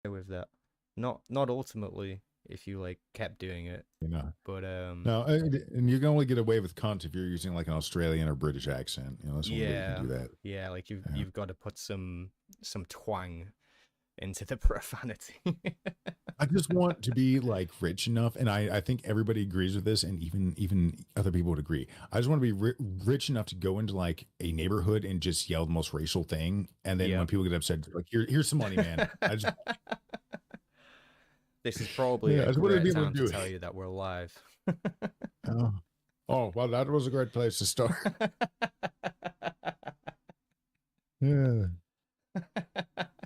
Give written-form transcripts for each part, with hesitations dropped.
With that. Not ultimately if you like kept doing it, You know. but No, and you can only get away with cunt if you're using like an Australian or British accent. You know, that's the only way you can do that. yeah, like Yeah. you've got to put some twang into the profanity. I just want to be like rich enough, and I think everybody agrees with this, and even other people would agree. I just want to be rich enough to go into like a neighborhood and just yell the most racial thing, and then when people get upset, like here's some money, man. I just This is probably a great time to tell you that we're live. Oh, well, that was a great place to start. Yeah.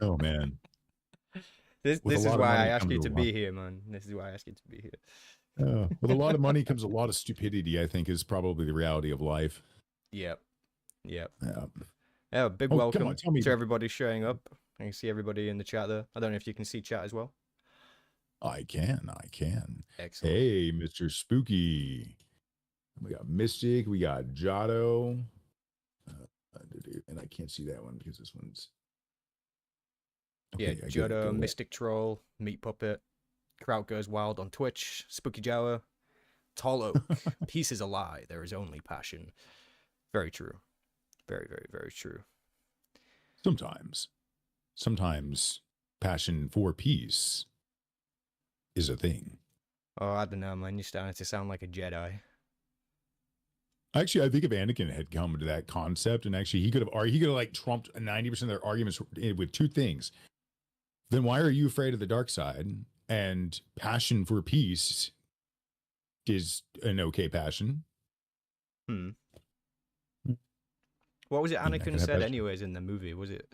Oh man. This is why I ask you to be here, man. This is why I ask you to be here. With a lot of money comes a lot of stupidity, I think, is probably the reality of life. Yep. Yeah. Yeah, big welcome to everybody showing up. I can see everybody in the chat there. I don't know if you can see chat as well. I can. Excellent. Hey, Mr. Spooky. We got Mystic. We got Giotto. And I can't see that one because this one's... Okay, yeah, Giotto, Mystic Troll, Meat Puppet, Kraut Goes Wild on Twitch, Spooky Jawa, Tall Oak, Peace is a lie, there is only passion. Very true. Very, very, very true. Sometimes passion for peace is a thing. Oh, I don't know, man. You're starting to sound like a Jedi. Actually, I think if Anakin had come to that concept, and actually he could have like trumped 90% of their arguments with two things. Then why are you afraid of the dark side? And passion for peace is an okay passion. What was it Anakin said anyways in the movie? Was it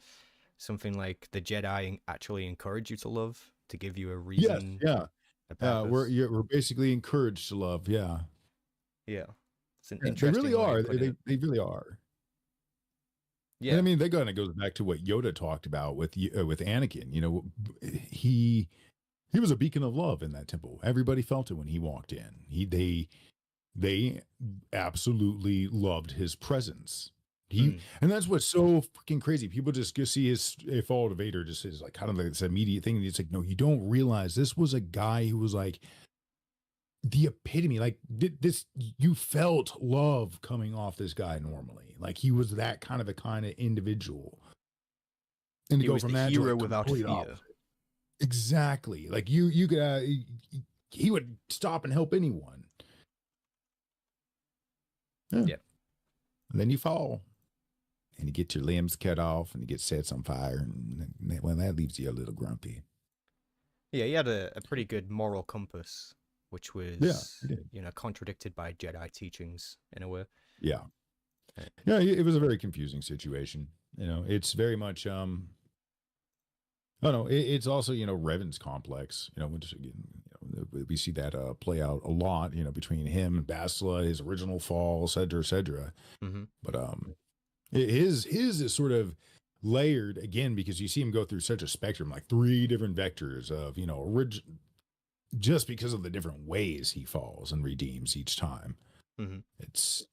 something like the Jedi actually encourage you to love, to give you a reason? Yes, yeah. We're basically encouraged to love. Yeah. Yeah. It's an interesting. They really are. They really are. Yeah. And I mean, that kind of goes back to what Yoda talked about with Anakin. You know, he was a beacon of love in that temple. Everybody felt it when he walked in. They absolutely loved his presence. And that's what's so freaking crazy. People just see his fall to Vader just is like kind of like this immediate thing. And it's like, no, you don't realize this was a guy who was like the epitome. Like this, you felt love coming off this guy normally. Like he was that kind of individual. And to go from that hero without fear. Exactly. Like you could, he would stop and help anyone. Yeah. And then you fall. And you get your limbs cut off, and you get sets on fire, and that leaves you a little grumpy. Yeah, he had a pretty good moral compass, which was contradicted by Jedi teachings in a way. Yeah, it was a very confusing situation. You know, it's very much it's also Revan's complex. You know, which again, we see that play out a lot. You know, between him and Bastila, his original fall, et cetera. But his is sort of layered again because you see him go through such a spectrum, like 3 different vectors of just because of the different ways he falls and redeems each time. It's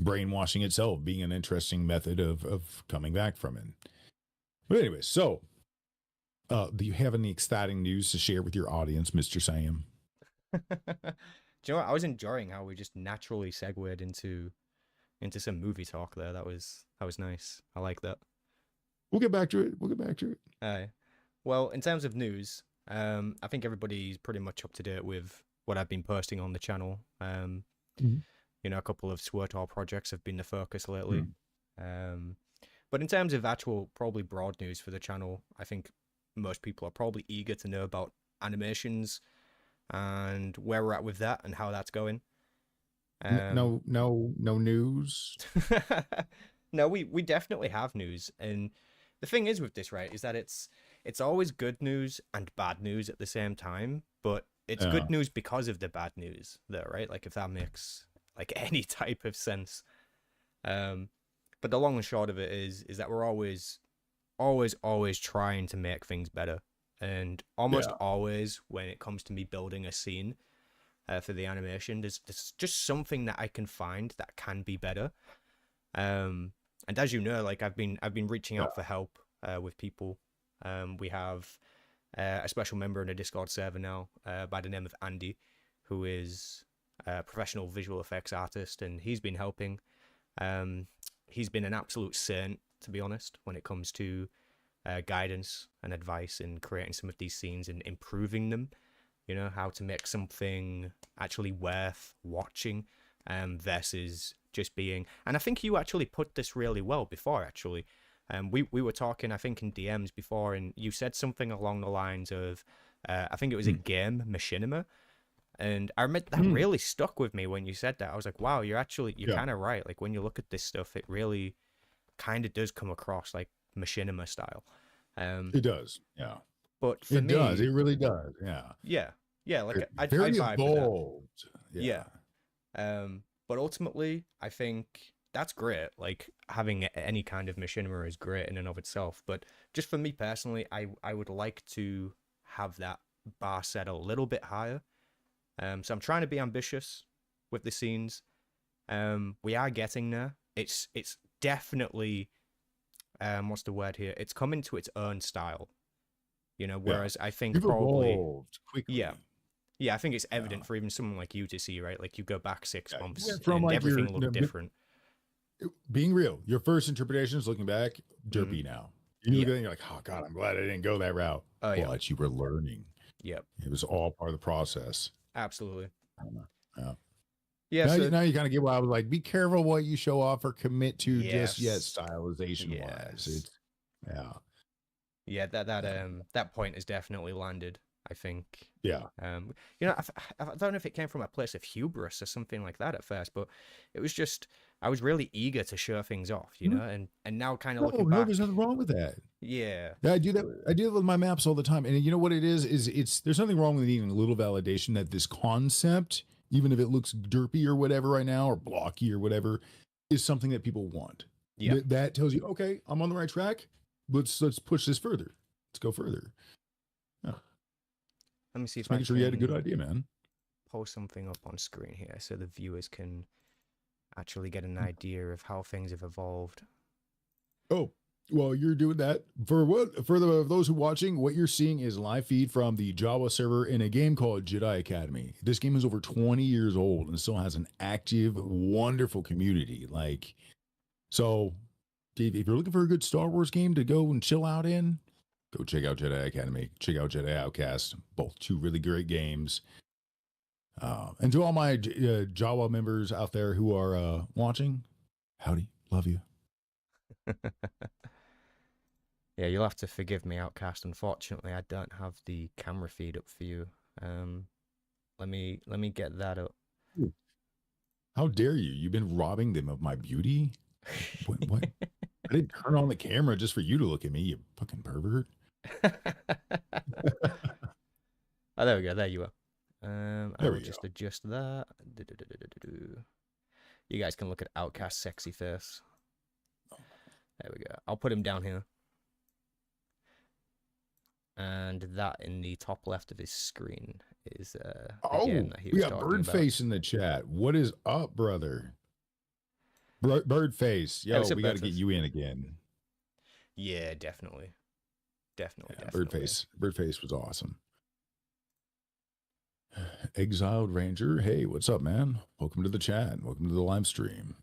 brainwashing itself being an interesting method of coming back from it. But anyway, so do you have any exciting news to share with your audience, Mr. Sam? Do you know what? I was enjoying how we just naturally segued into some movie talk there. That was nice. I like that. We'll get back to it. We'll get back to it. Well, in terms of news, I think everybody's pretty much up to date with what I've been posting on the channel. You know, a couple of SWTOR projects have been the focus lately. But in terms of actual, probably broad news for the channel, I think most people are probably eager to know about animations and where we're at with that and how that's going. No news. No, we definitely have news, and the thing is with this, right, is that it's always good news and bad news at the same time, but it's good news because of the bad news, though, right? Like, if that makes like any type of sense. But the long and short of it is that we're always trying to make things better, and almost always when it comes to me building a scene for the animation, there's just something that I can find that can be better. And as you know, like I've been reaching out for help with people. We have a special member in a Discord server now by the name of Andy, who is a professional visual effects artist, and he's been helping. He's been an absolute saint, to be honest, when it comes to guidance and advice in creating some of these scenes and improving them. You know, how to make something actually worth watching versus just being... And I think you actually put this really well before, actually. We were talking, I think, in DMs before, and you said something along the lines of, I think it was a game, Machinima. And I remember that really stuck with me when you said that. I was like, wow, you're kind of right. Like, when you look at this stuff, it really kind of does come across like Machinima style. It does, yeah. But for me, it really does, yeah. Yeah. Like, I very vibe evolved. With that. Yeah. But ultimately, I think that's great. Like, having any kind of machinima is great in and of itself. But just for me personally, I would like to have that bar set a little bit higher. So I'm trying to be ambitious with the scenes. We are getting there. It's definitely, what's the word here? It's coming to its own style. You know, whereas I think you've probably evolved quickly. Yeah, I think it's evident for even someone like you to see, right? Like, you go back 6 months from and like everything looked different. Being real, your first interpretations looking back, derpy now. You're like, oh God, I'm glad I didn't go that route. But you were learning. Yep. It was all part of the process. Absolutely. Yeah. Now you kind of get why I was like, be careful what you show off or commit to just yet stylization wise. That point is definitely landed, I think. Yeah. You know, I don't know if it came from a place of hubris or something like that at first, but it was just, I was really eager to show things off, you know, and now kind of looking back. There's nothing wrong with that. Yeah. I do that. I do it with my maps all the time. And you know what it is there's nothing wrong with needing a little validation that this concept, even if it looks derpy or whatever right now, or blocky or whatever, is something that people want. Yeah. That tells you, okay, I'm on the right track. Let's push this further. Let's go further. Yeah. Let me see if making sure you had a good idea, man. Post something up on screen here so the viewers can actually get an idea of how things have evolved. Oh, well, you're doing that. For those who are watching, what you're seeing is live feed from the Jawa server in a game called Jedi Academy. This game is over 20 years old and still has an active, wonderful community. Like, so if you're looking for a good Star Wars game to go and chill out in, go check out Jedi Academy. Check out Jedi Outcast. Both 2 really great games. And to all my Jawa members out there who are watching, howdy, love you. Yeah, you'll have to forgive me, Outcast. Unfortunately, I don't have the camera feed up for you. Let me get that up. How dare you? You've been robbing them of my beauty. What? I didn't turn on the camera just for you to look at me, you fucking pervert. Oh, there we go. There you are. I will just adjust that. You guys can look at Outcast sexy face. There we go. I'll put him down here. And that in the top left of his screen is the game that he was talking about. We got Birdface in the chat. What is up, brother? Bird Face. Oh, Yo, we got to get you in again. Yeah, definitely. Definitely. Bird Face was awesome. Exiled Ranger. Hey, what's up, man? Welcome to the chat. Welcome to the live stream.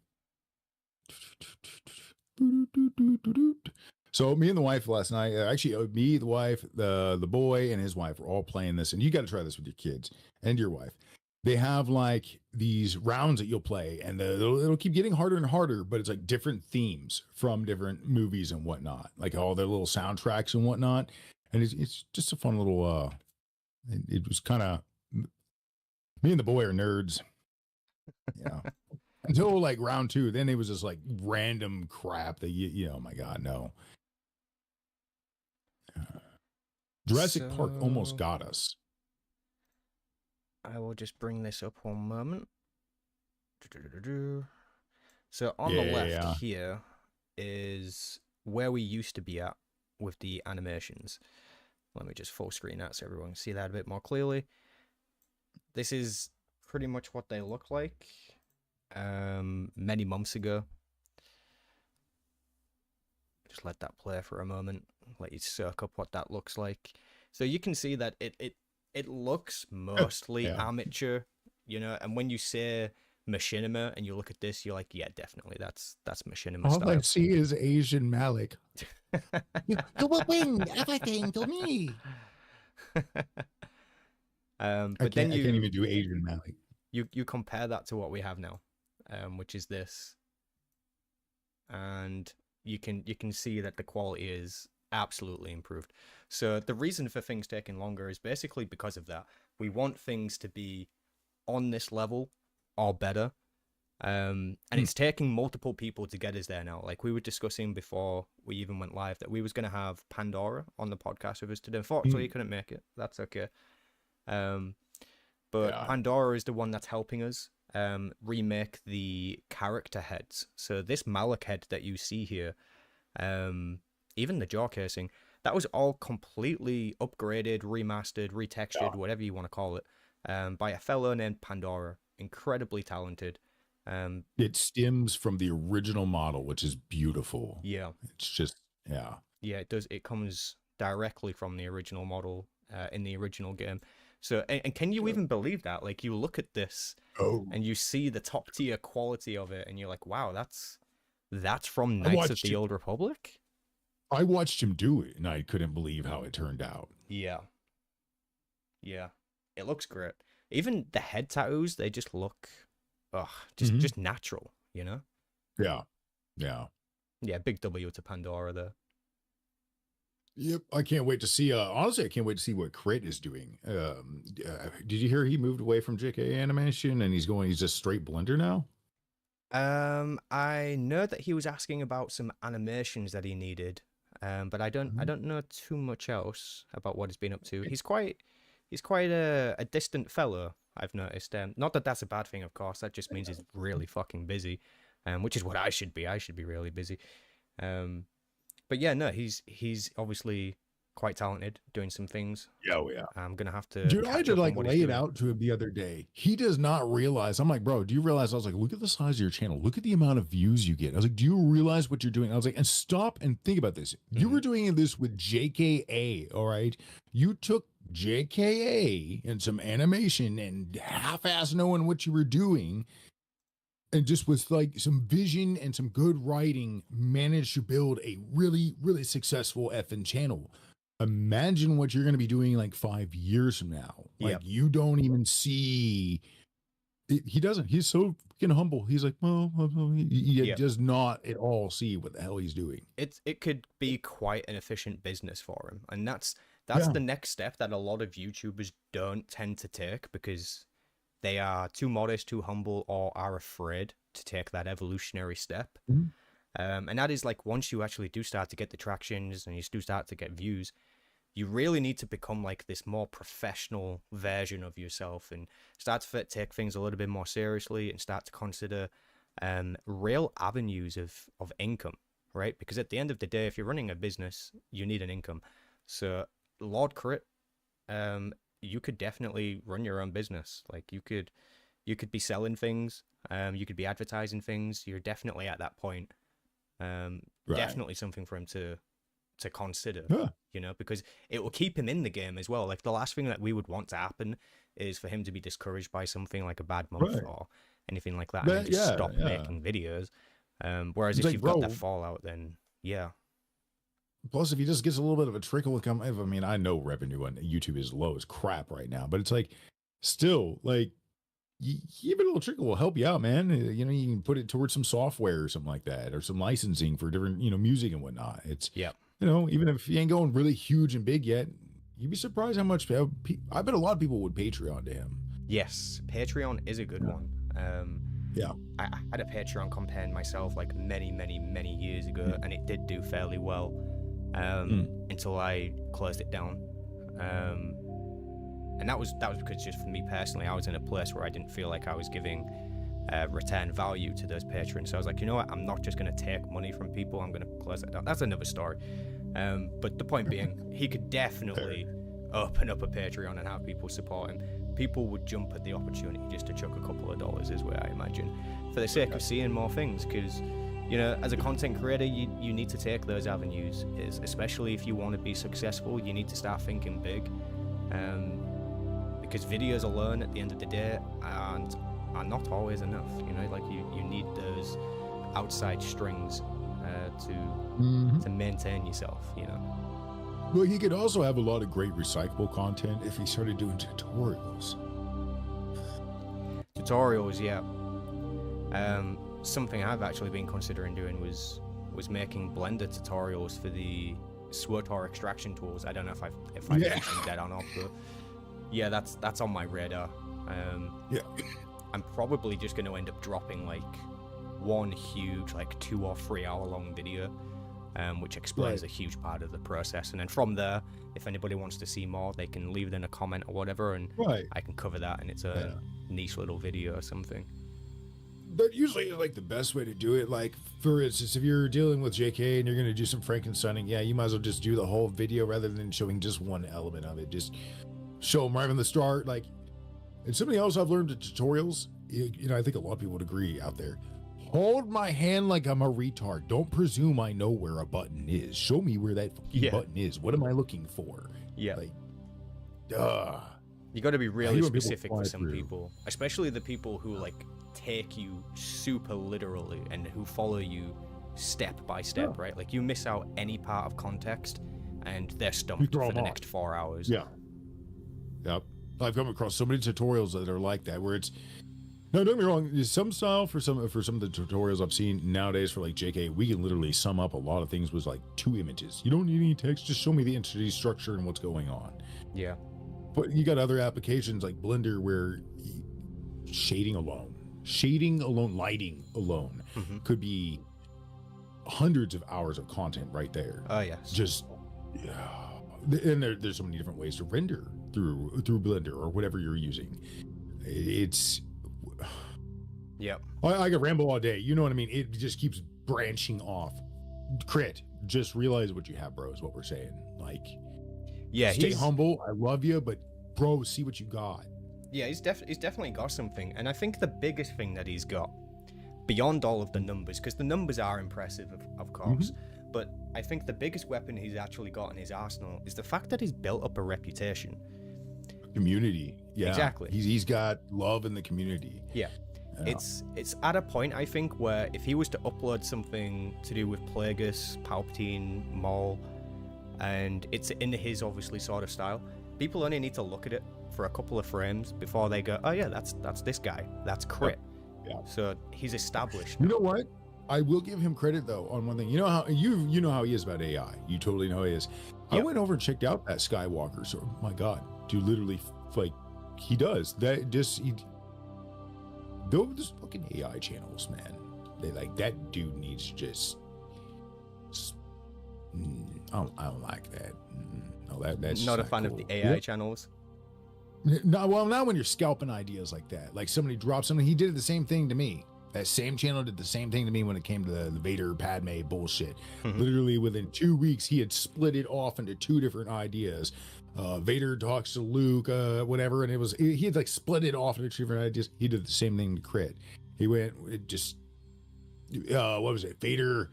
So me and the wife last night, actually me, the wife, the boy and his wife were all playing this, and you got to try this with your kids and your wife. They have like these rounds that you'll play, and it'll keep getting harder and harder, but it's like different themes from different movies and whatnot, like all their little soundtracks and whatnot. And it's just a fun little, it was kind of, me and the boy are nerds. Yeah. Until like round 2, then it was just like random crap that oh my God, no. Jurassic Park almost got us. I will just bring this up one moment. So on the left here is where we used to be at with the animations. Let me just full screen that so everyone can see that a bit more clearly. This is pretty much what they look like many months ago. Just let that play for a moment. Let you soak up what that looks like. So you can see that it looks mostly amateur, you know, and when you say machinima and you look at this, you're like, yeah, definitely that's machinima style. All I see is Asian Malik. You will bring everything to me. But then I can't even do Asian Malik. You compare that to what we have now, which is this, and you can see that the quality is absolutely improved. So the reason for things taking longer is basically because of that. We want things to be on this level or better, and it's taking multiple people to get us there now. Like we were discussing before we even went live that we was going to have Pandora on the podcast with us today. Unfortunately, he couldn't make it. That's okay. But Pandora is the one that's helping us remake the character heads. So this Malik head that you see here, even the jaw casing, that was all completely upgraded, remastered, retextured, whatever you want to call it, by a fellow named Pandora. Incredibly talented. It stems from the original model, which is beautiful. Yeah. It's just, yeah, it does. It comes directly from the original model in the original game. So, and can you even believe that? Like, you look at this and you see the top tier quality of it, and you're like, wow, that's from Knights of the Old Republic? I watched him do it, and I couldn't believe how it turned out. Yeah. Yeah. It looks great. Even the head tattoos, they just look, just natural, you know? Yeah. Yeah. Yeah, big W to Pandora there. Yep, I can't wait to see. Honestly, I can't wait to see what Crit is doing. Did you hear he moved away from JK animation and he's just straight Blender now? I know that he was asking about some animations that he needed, but I don't know too much else about what he's been up to. He's quite a distant fellow, I've noticed. Not that that's a bad thing, of course. That just means he's really fucking busy, which is what I should be. I should be really busy. But yeah, no, he's obviously quite talented doing some things. Yeah, yeah. I'm gonna have to. Dude, I had to like lay it out to him the other day. He does not realize. I'm like, bro, do you realize? I was like, look at the size of your channel. Look at the amount of views you get. I was like, do you realize what you're doing? I was like, and stop and think about this. You were doing this with JKA, all right? You took JKA and some animation and half-ass knowing what you were doing, and just with like some vision and some good writing, managed to build a really, really successful effing channel. Imagine what you're going to be doing like 5 years from now. Like you don't even see it, he doesn't. He's so freaking humble. He's like, well, he does not at all see what the hell he's doing. It could be quite an efficient business for him, and that's the next step that a lot of YouTubers don't tend to take because they are too modest, too humble, or are afraid to take that evolutionary step. And that is like once you actually do start to get the tractions and you do start to get views, you really need to become like this more professional version of yourself and start to take things a little bit more seriously and start to consider real avenues of income, right? Because at the end of the day, if you're running a business, you need an income. So Lord Crit, you could definitely run your own business. Like you could You could be selling things. You could be advertising things. You're definitely at that point. Definitely something for him to consider. Yeah. You know, because it will keep him in the game as well. Like the last thing that we would want to happen is for him to be discouraged by something like a bad month or anything like that, and then just stop making videos. Whereas if you've got that fallout, then yeah. Plus, if he just gets a little bit of a trickle of come, I mean, I know revenue on YouTube is low as crap right now, but it's like still like even a little trickle will help you out, man. You know, you can put it towards some software or something like that, or some licensing for different, you know, music and whatnot. It's you know, even if you ain't going really huge and big yet, you'd be surprised how much. I bet a lot of people would Patreon to him. Yes, Patreon is a good one. I had a Patreon campaign myself like many years ago, and it did do fairly well until I closed it down. And that was because just for me personally, I was in a place where I didn't feel like I was giving return value to those patrons. So I was like, you know what, I'm not just going to take money from people, I'm going to close it down. That's another story. But the point being, he could definitely open up a Patreon and have people support him. People would jump at the opportunity just to chuck a couple of dollars is where I imagine, for the sake of seeing more things, because you know, as a content creator, you need to take those avenues, especially if you want to be successful. You need to start thinking big, because videos alone at the end of the day are not always enough. You know, like you need those outside strings to maintain yourself, you know. Well, he could also have a lot of great recyclable content if he started doing tutorials. Tutorials, yeah. Something I've actually been considering doing was making Blender tutorials for the SWTOR extraction tools. I don't know if I've mentioned that or not, but yeah, that's on my radar. I'm probably just going to end up dropping like one huge, like 2 or 3 hour long video, which explains a huge part of the process. And then from there, if anybody wants to see more, they can leave it in a comment or whatever, and I can cover that in its own niche little video or something. But usually, like, the best way to do it, like, for instance, if you're dealing with JK and you're going to do some Frankensteining, you might as well just do the whole video rather than showing just one element of it. Just show them right from the start. Like, and something else I've learned in tutorials, you know, I think a lot of people would agree out there. Hold my hand like I'm a retard. Don't presume I know where a button is. Show me where that fucking button is. What am I looking for? Yeah. Like, you got to be really specific for some people, especially the people who, like, take you super literally and who follow you step by step, right? Like, you miss out any part of context and they're stumped for the next 4 hours. Yep. I've come across so many tutorials that are like that, where it's, no, don't get me wrong, there's some style for some of the tutorials I've seen nowadays for like JK, we can literally sum up a lot of things with like 2 images. You don't need any text, just show me the entity structure and what's going on. Yeah. But you got other applications like Blender where shading alone, lighting alone could be hundreds of hours of content right there. Oh, yes. Just, and there's so many different ways to render through Blender or whatever you're using. It's, I could ramble all day. You know what I mean? It just keeps branching off. Crit, just realize what you have, bro, is what we're saying. Like, stay humble. I love you, but bro, see what you got. Yeah, he's definitely got something. And I think the biggest thing that he's got, beyond all of the numbers, because the numbers are impressive, of course, but I think the biggest weapon he's actually got in his arsenal is the fact that he's built up a reputation. Community. Yeah, exactly. He's got love in the community. Yeah. It's at a point, I think, where if he was to upload something to do with Plagueis, Palpatine, Maul, and it's in his obviously sort of style, people only need to look at it for a couple of frames before they go, oh yeah, that's this guy, that's Crit. Yeah. So he's established. You know what? I will give him credit though on one thing. You know how you know how he is about AI. You totally know how he is. I went over and checked out that Skywalker. So my God, dude, literally, like, he does that. Those fucking AI channels, man. They like that dude needs to just. I don't like that. No, that's not a fan of the AI channels. No, well, not when you're scalping ideas like that. Like somebody drops something. He did the same thing to me. That same channel did the same thing to me when it came to the Vader Padme bullshit. Literally within 2 weeks, he had split it off into 2 different ideas. Vader talks to Luke, whatever, and he had like split it off into 2 different ideas. He did the same thing to Crit. He went, what was it? Vader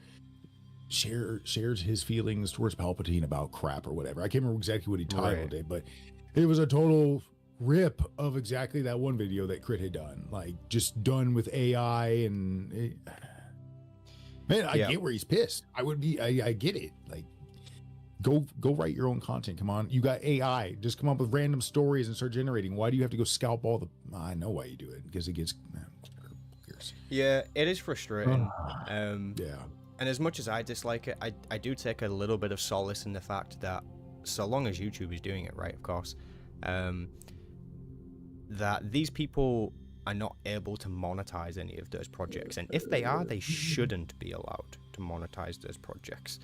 shares his feelings towards Palpatine about crap or whatever. I can't remember exactly what he titled it, but it was a total rip of exactly that one video that Crit had done, like just done with AI. And man, I get where he's pissed. I get it. Like, go write your own content. Come on, you got AI. Just come up with random stories and start generating. Why do you have to go scalp all the? I know why you do it, because it gets. Yeah, it is frustrating. Yeah. And as much as I dislike it, I do take a little bit of solace in the fact that, so long as YouTube is doing it right, of course, that these people are not able to monetize any of those projects. And if they are, they shouldn't be allowed to monetize those projects.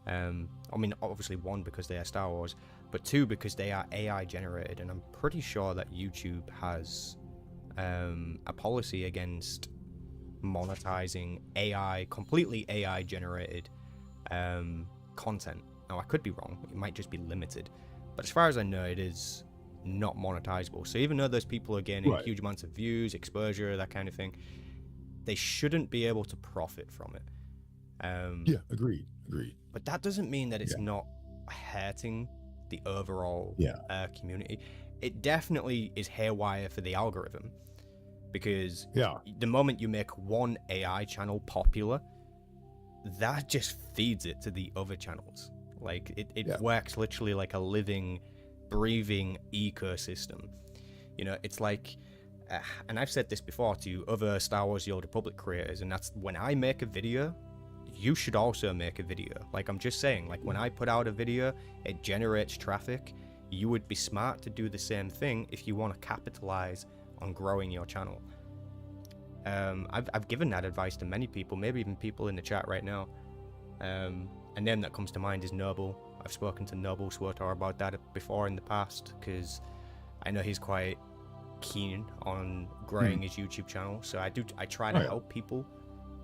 I mean, obviously, 1, because they are Star Wars, but 2, because they are AI generated. And I'm pretty sure that YouTube has a policy against monetizing completely AI generated content. Now, I could be wrong. It might just be limited. But as far as I know, it is not monetizable. So even though those people are gaining huge amounts of views, exposure, that kind of thing, they shouldn't be able to profit from it. Yeah, agreed. But that doesn't mean that it's not hurting the overall community. It definitely is haywire for the algorithm, because the moment you make one AI channel popular, that just feeds it to the other channels. Like, it works literally like a living, breathing ecosystem. You know, it's like, and I've said this before to other Star Wars The Old Republic creators, and that's, when I make a video, you should also make a video. Like, I'm just saying, like, when I put out a video, it generates traffic. You would be smart to do the same thing if you want to capitalize on growing your channel. I've given that advice to many people, maybe even people in the chat right now. A name that comes to mind is Noble. I've spoken to Noble Swotor about that before in the past, because I know he's quite keen on growing his YouTube channel. So I try to help people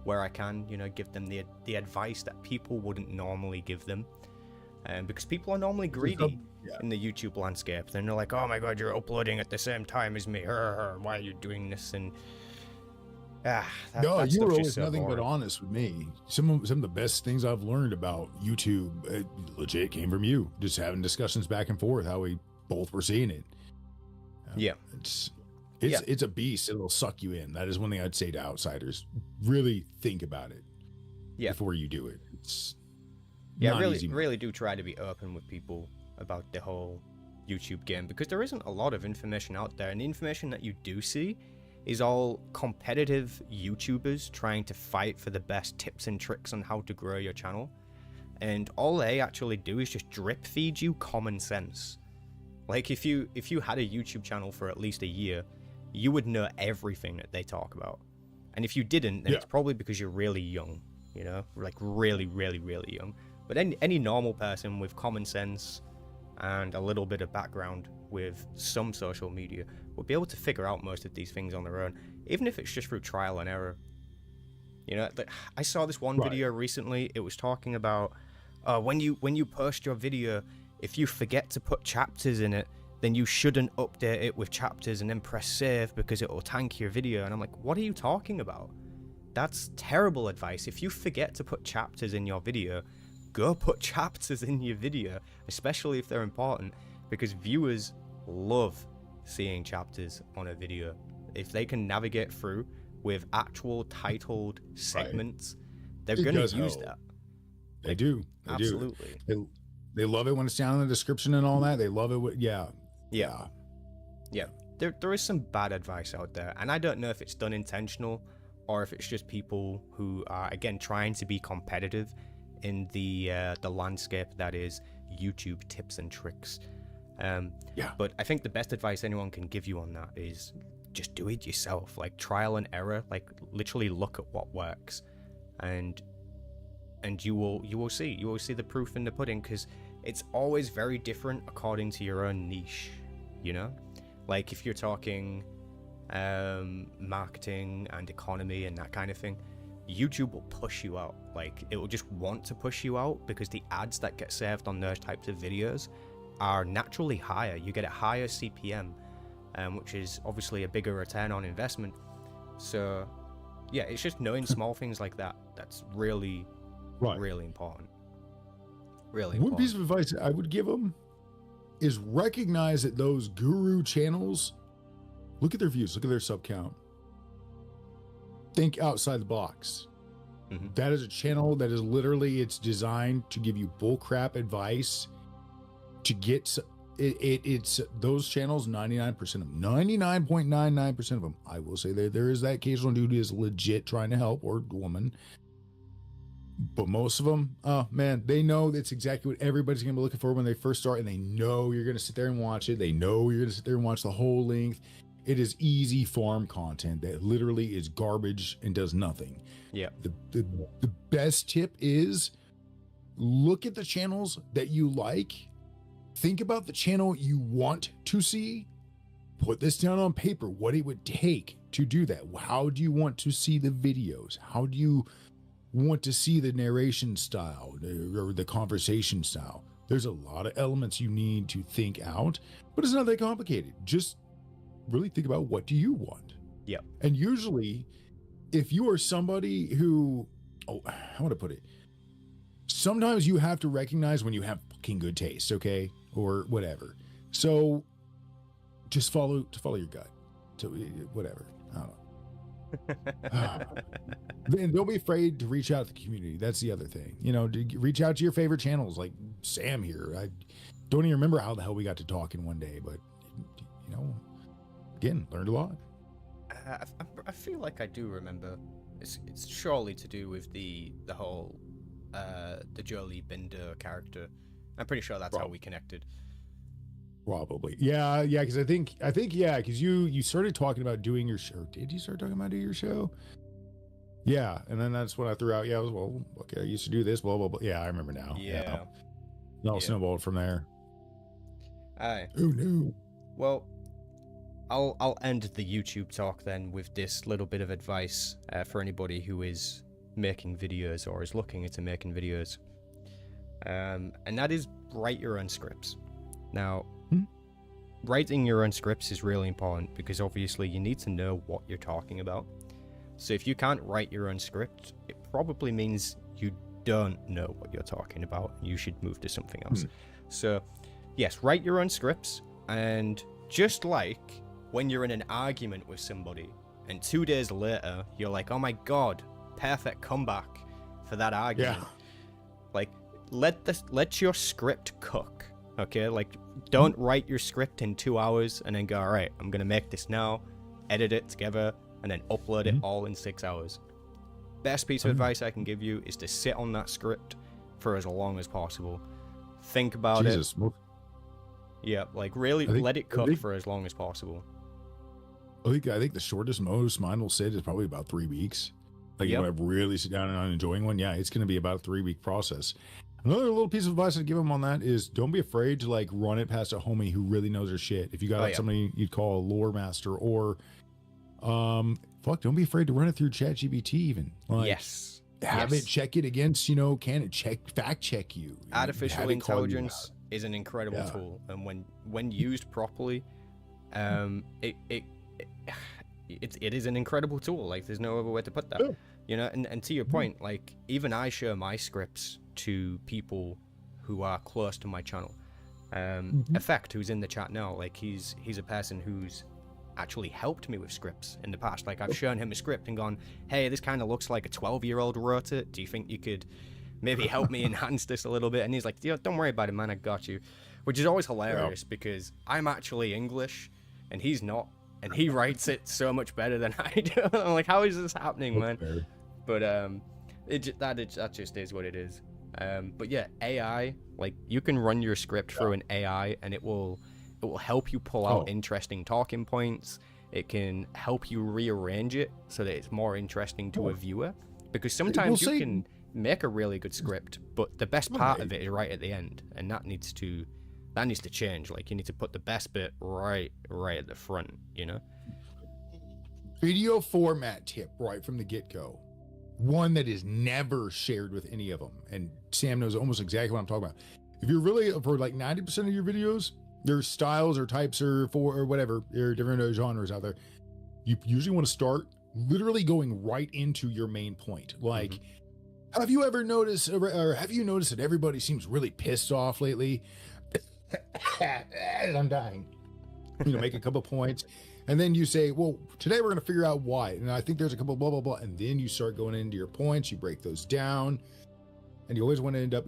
where I can, you know, give them the advice that people wouldn't normally give them. Because people are normally greedy in the YouTube landscape. They're like, oh my god, you're uploading at the same time as me. Why are you doing this? And no, you were always nothing but honest with me. Some of the best things I've learned about YouTube legit came from you. Just having discussions back and forth, how we both were seeing it. It's a beast. It'll suck you in. That is one thing I'd say to outsiders. Really think about it before you do it. It's really do try to be open with people about the whole YouTube game, because there isn't a lot of information out there, and the information that you do see is all competitive YouTubers trying to fight for the best tips and tricks on how to grow your channel. And all they actually do is just drip feed you common sense. Like, if you had a YouTube channel for at least a year, you would know everything that they talk about. And if you didn't, then it's probably because you're really young, you know, like really, really, really young. But any normal person with common sense and a little bit of background with some social media will be able to figure out most of these things on their own, even if it's just through trial and error. You know, I saw this one video recently. It was talking about when you post your video, if you forget to put chapters in it, then you shouldn't update it with chapters and then press save, because it will tank your video. And I'm like, what are you talking about? That's terrible advice. If you forget to put chapters in your video, go put chapters in your video, especially if they're important, because viewers love seeing chapters on a video. If they can navigate through with actual titled segments, they're going to use that. They do. Absolutely. They love it when it's down in the description and all that. They love it. There is some bad advice out there, and I don't know if it's done intentional or if it's just people who are, again, trying to be competitive in the landscape that is YouTube tips and tricks. But I think the best advice anyone can give you on that is just do it yourself. Like, trial and error. Like, literally look at what works, and you will see the proof in the pudding, because it's always very different according to your own niche. You know, like if you're talking marketing and economy and that kind of thing, YouTube will push you out. Like, it will just want to push you out because the ads that get served on those types of videos are naturally higher. You get a higher CPM, which is obviously a bigger return on investment. So yeah, it's just knowing small things like that that's really really important. Really One important. piece of advice I would give them is recognize that those guru channels, look at their views, look at their sub count. Think outside the box. Mm-hmm. That is a channel that is literally, it's designed to give you bullcrap advice to get it's those channels. 99% of them, 99.99% of them, I will say there is that occasional dude who is legit trying to help, or woman, but most of them, oh man, they know that's exactly what everybody's gonna be looking for when they first start, and they know you're gonna sit there and watch it. They know you're gonna sit there and watch the whole length. It is easy farm content that literally is garbage and does nothing. Yeah. The best tip is look at the channels that you like. Think about the channel you want to see. Put this down on paper, what it would take to do that. How do you want to see the videos? How do you want to see the narration style or the conversation style? There's a lot of elements you need to think out, but it's not that complicated. Just really think about, what do you want? Yep. And usually, if you are somebody who, how would I put it? Sometimes you have to recognize when you have fucking good taste, okay? Or whatever. So just follow your gut. So whatever. I don't know. Then don't be afraid to reach out to the community. That's the other thing. You know, reach out to your favorite channels, like Sam here. I don't even remember how the hell we got to talking one day, but you know, again, learned a lot. I feel like I do remember. It's surely to do with the whole the Jolie Binder character. I'm pretty sure that's how we connected. Probably. Yeah, because I think because you started talking about doing your show. Did you start talking about doing your show? Yeah, and then that's when I threw out, I was, well, okay, I used to do this, blah, blah, blah. Yeah, I remember now. Yeah. Snowballed from there. Aye. Who knew? Well, I'll end the YouTube talk then with this little bit of advice for anybody who is making videos or is looking into making videos. And that is, write your own scripts. Now, writing your own scripts is really important because obviously you need to know what you're talking about. So if you can't write your own script, it probably means you don't know what you're talking about. You should move to something else. So yes, write your own scripts. And just like when you're in an argument with somebody and 2 days later, you're like, oh my God, perfect comeback for that argument. Yeah. Like, let your script cook. Okay, like, don't write your script in 2 hours and then go, all right, I'm gonna make this now, edit it together, and then upload it all in 6 hours. Best piece of advice I can give you is to sit on that script for as long as possible. Think about it. Yeah, like really let it cook for as long as possible. I think the shortest most mine will sit is probably about 3 weeks. Like, if I really sit down and I'm enjoying one, it's going to be about a 3-week process. Another little piece of advice I'd give them on that is don't be afraid to like run it past a homie who really knows their shit. If you got somebody you'd call a lore master, or don't be afraid to run it through ChatGPT even. Like, have it check it against, can it fact check you? Artificial intelligence is an incredible tool, and when used properly, it is an incredible tool. Like, there's no other way to put that. And to your point, like, even I share my scripts to people who are close to my channel. Effect, who's in the chat now, like, he's a person who's actually helped me with scripts in the past. Like, I've shown him a script and gone, hey, this kind of looks like a 12-year-old wrote it. Do you think you could maybe help me enhance this a little bit? And he's like, don't worry about it, man, I got you. Which is always hilarious because I'm actually English and he's not, and he writes it so much better than I do. I'm like, how is this happening, man? Fair. But that just is what it is. But yeah, AI, like, you can run your script through an AI and it will help you pull out interesting talking points. It can help you rearrange it so that it's more interesting to a viewer, because sometimes you can make a really good script, but the best part of it is right at the end, and that needs to change. Like, you need to put the best bit right at the front, video format tip right from the get-go. One that is never shared with any of them. And Sam knows almost exactly what I'm talking about. If you're really, for like 90% of your videos, there's styles or types or whatever, there are different genres out there. You usually want to start literally going right into your main point. Like, have you ever noticed, or have you noticed that everybody seems really pissed off lately? I'm dying. Make a couple points. And then you say, well, today we're going to figure out why. And I think there's a couple blah, blah, blah. And then you start going into your points. You break those down. And you always want to end up,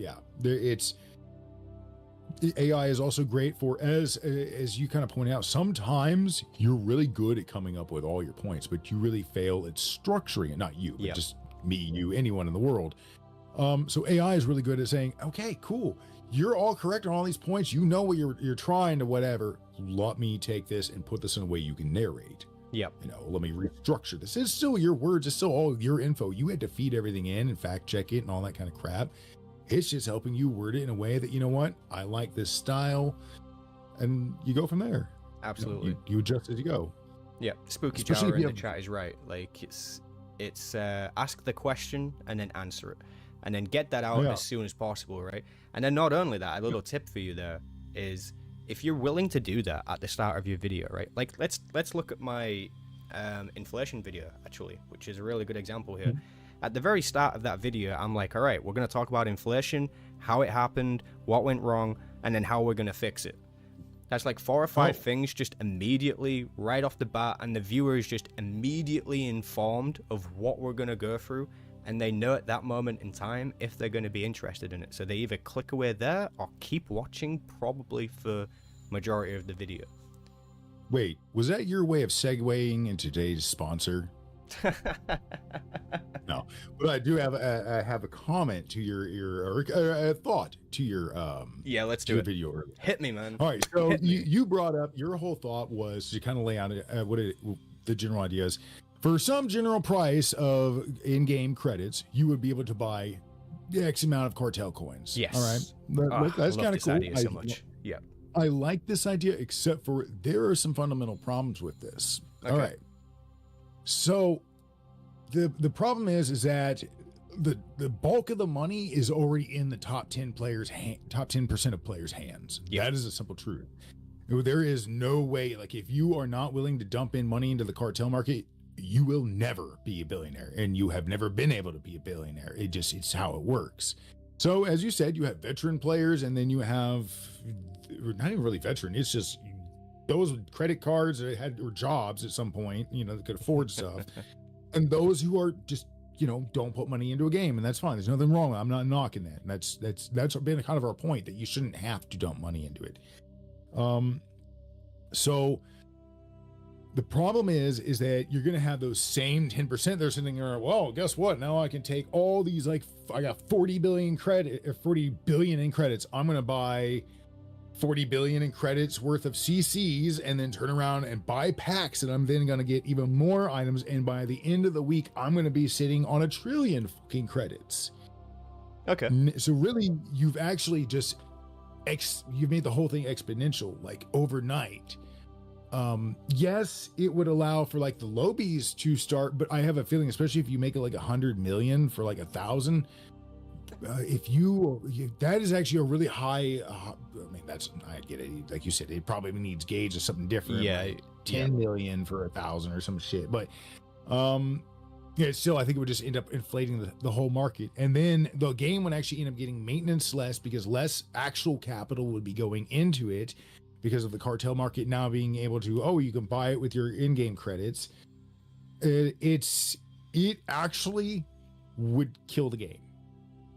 AI is also great for, as you kind of point out, sometimes you're really good at coming up with all your points, but you really fail at structuring it. Not you, but just me, you, anyone in the world. So AI is really good at saying, okay, cool. You're all correct on all these points. You know what you're trying to whatever. Let me take this and put this in a way you can narrate. Yep. Let me restructure this. It's still your words. It's still all your info. You had to feed everything in and fact check it and all that kind of crap. It's just helping you word it in a way that, you know what? I like this style. And you go from there. Absolutely. You adjust as you go. Yeah. Spooky Jara in the chat is right. Like it's ask the question and then answer it. And then get that out as soon as possible, right? And then not only that, a little tip for you there is if you're willing to do that at the start of your video, right? Like let's look at my inflation video actually, which is a really good example here. At the very start of that video, I'm like, all right, we're going to talk about inflation, how it happened, what went wrong, and then how we're going to fix it. That's like 4 or 5 things just immediately right off the bat, and the viewer is just immediately informed of what we're going to go through, and they know at that moment in time if they're going to be interested in it. So they either click away there or keep watching probably for majority of the video. Wait, was that your way of segueing into today's sponsor? No, but I do have a comment to your a thought to your let's do it. Video earlier. Hit me, man. All right, so you brought up your whole thought was to kind of lay out the general idea is for some general price of in-game credits, you would be able to buy X amount of cartel coins. Yes. All right, that's kind of cool. Idea so much. Yeah, I like this idea, except for there are some fundamental problems with this. Okay. All right. So the problem is that the bulk of the money is already in the top 10% of players' hands. Yep. That is a simple truth. There is no way, like if you are not willing to dump in money into the cartel market, you will never be a billionaire, and you have never been able to be a billionaire. It's how it works. So as you said, you have veteran players, and then you have not even really veteran. It's just those with credit cards that or jobs at some point, that could afford stuff. And those who are just, don't put money into a game, and that's fine. There's nothing wrong. I'm not knocking that. And that's been kind of our point, that you shouldn't have to dump money into it. So the problem is that you're going to have those same 10%. They're sitting there, well, guess what? Now I can take all these, I got 40 billion in credits. I'm going to buy 40 billion in credits worth of CCs and then turn around and buy packs, and I'm then going to get even more items. And by the end of the week, I'm going to be sitting on 1 trillion fucking credits. Okay. So really, you've actually just, you've made the whole thing exponential, like overnight. Yes, it would allow for like the lobies to start, but I have a feeling, especially if you make it like 100 million for like 1,000, that is actually a really high, I get it. Like you said, it probably needs gauge or something different. Yeah. Like 10 million for 1,000 or some shit. But, still, I think it would just end up inflating the whole market. And then the game would actually end up getting maintenance less, because less actual capital would be going into it because of the cartel market now being able to, you can buy it with your in-game credits. It actually would kill the game.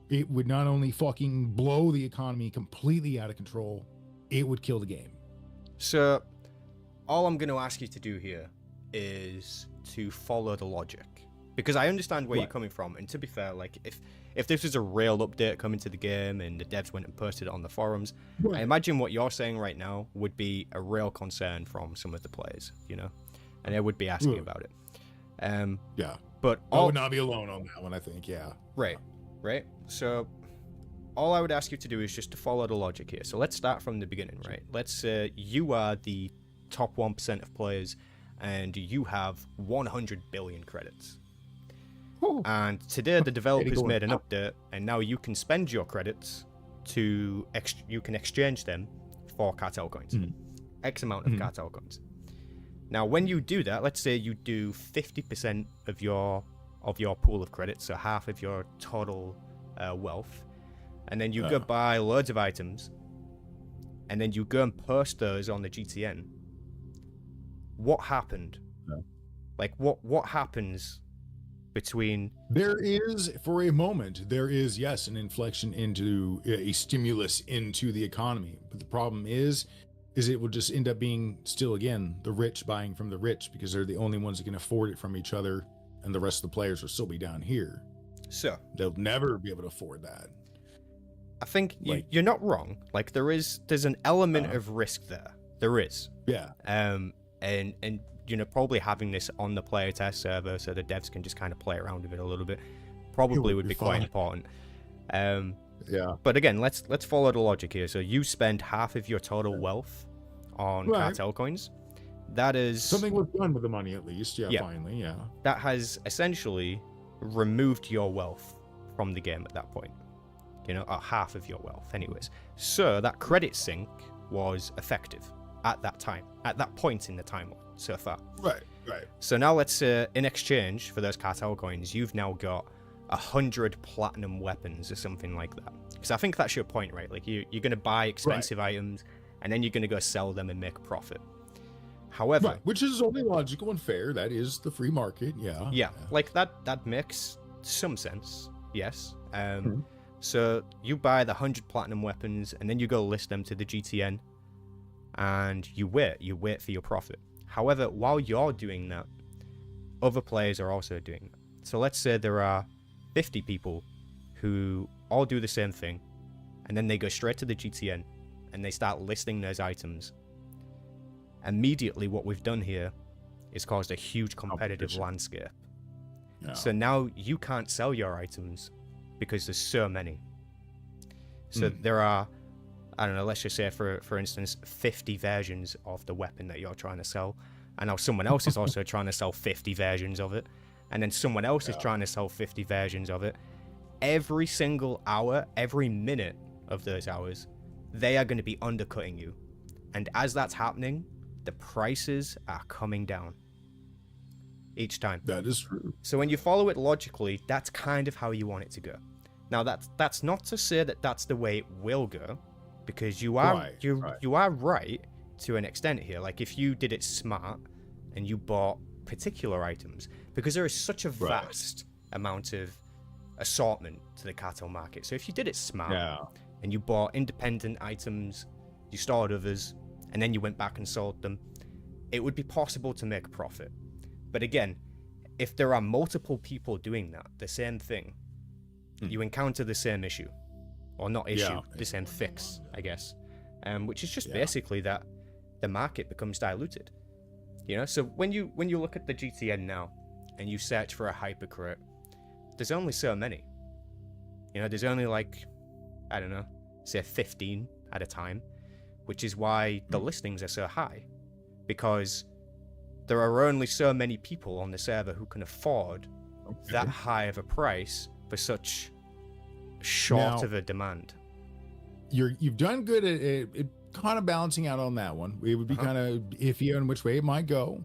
It would not only fucking blow the economy completely out of control, it would kill the game. So, all I'm going to ask you to do here is to follow the logic. Because I understand where you're coming from, and to be fair, like, if this was a real update coming to the game and the devs went and posted it on the forums, I imagine what you're saying right now would be a real concern from some of the players, and they would be asking about it. But I would not be alone on that one, I think, Right. So all I would ask you to do is just to follow the logic here. So let's start from the beginning, right? Let's say you are the top 1% of players, and you have 100 billion credits. Whew. And today the developers made an update, and now you can spend your credits to you can exchange them for cartel coins. X amount of cartel coins. Now, when you do that, let's say you do 50% of your pool of credits, so half of your total wealth, and then you go buy loads of items, and then you go and post those on the GTN. What happened? Like, what happens between... There is, for a moment, yes, an inflection into a stimulus into the economy. But the problem is it will just end up being still, again, the rich buying from the rich because they're the only ones that can afford it from each other, and the rest of the players will still be down here. So they'll never be able to afford that. I think you're not wrong. Like, there's an element of risk there. There is. Yeah. And probably having this on the player test server so the devs can just kind of play around with it a little bit probably would be quite important. Yeah. But again, let's follow the logic here. So you spend half of your total wealth on cartel coins. That is... Something was done with the money, at least. Yeah, finally, yeah. That has essentially removed your wealth from the game at that point. Half of your wealth anyways. So that credit sink was effective at that time, at that point in the timeline so far. Right. So now let's say in exchange for those cartel coins, you've now got 100 platinum weapons or something like that. Because I think that's your point, right? Like you're going to buy expensive items and then you're going to go sell them and make a profit. However, which is only logical and fair. That is the free market. Yeah. Like that makes some sense. Yes. So you buy the 100 platinum weapons and then you go list them to the GTN and you wait for your profit. However, while you're doing that, other players are also doing that. So let's say there are 50 people who all do the same thing, and then they go straight to the GTN and they start listing those items. Immediately what we've done here is caused a huge competitive landscape. Yeah. So now you can't sell your items because there's so many. So there are, I don't know, let's just say for instance 50 versions of the weapon that you're trying to sell, and now someone else is also trying to sell 50 versions of it, and then someone else is trying to sell 50 versions of it. Every single hour, every minute of those hours, they are going to be undercutting you. And as that's happening, the prices are coming down each time. That is true. So when you follow it logically, that's kind of how you want it to go. Now that's not to say that that's the way it will go, because you are you are right to an extent here. Like if you did it smart and you bought particular items, because there is such a vast amount of assortment to the cartel market. So if you did it smart and you bought independent items, you stored others, and then you went back and sold them, it would be possible to make a profit. But again, if there are multiple people doing that, the same thing, you encounter the same issue. Or not issue, the same fix, I guess. Which is just basically that the market becomes diluted. So when you look at the GTN now, and you search for a hypercrit, there's only so many. There's only like, I don't know, say 15 at a time, which is why the listings are so high, because there are only so many people on the server who can afford that high of a price for such short of a demand. You've done good at it, kind of balancing out on that one. It would be kind of iffy on which way it might go.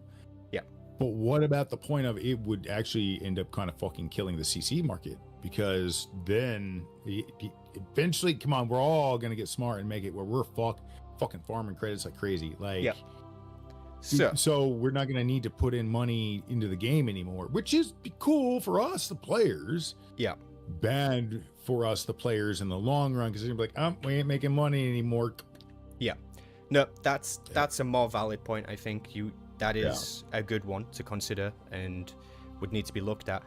Yeah. But what about the point of it would actually end up kind of fucking killing the CC market? Because then eventually, come on, we're all going to get smart and make it where we're fucking farming credits like crazy. Like, so we're not going to need to put in money into the game anymore, which is cool for us, the players. Yeah. Bad for us, the players, in the long run, because they're like, we ain't making money anymore. Yeah. No, that's a more valid point. I think that is a good one to consider and would need to be looked at.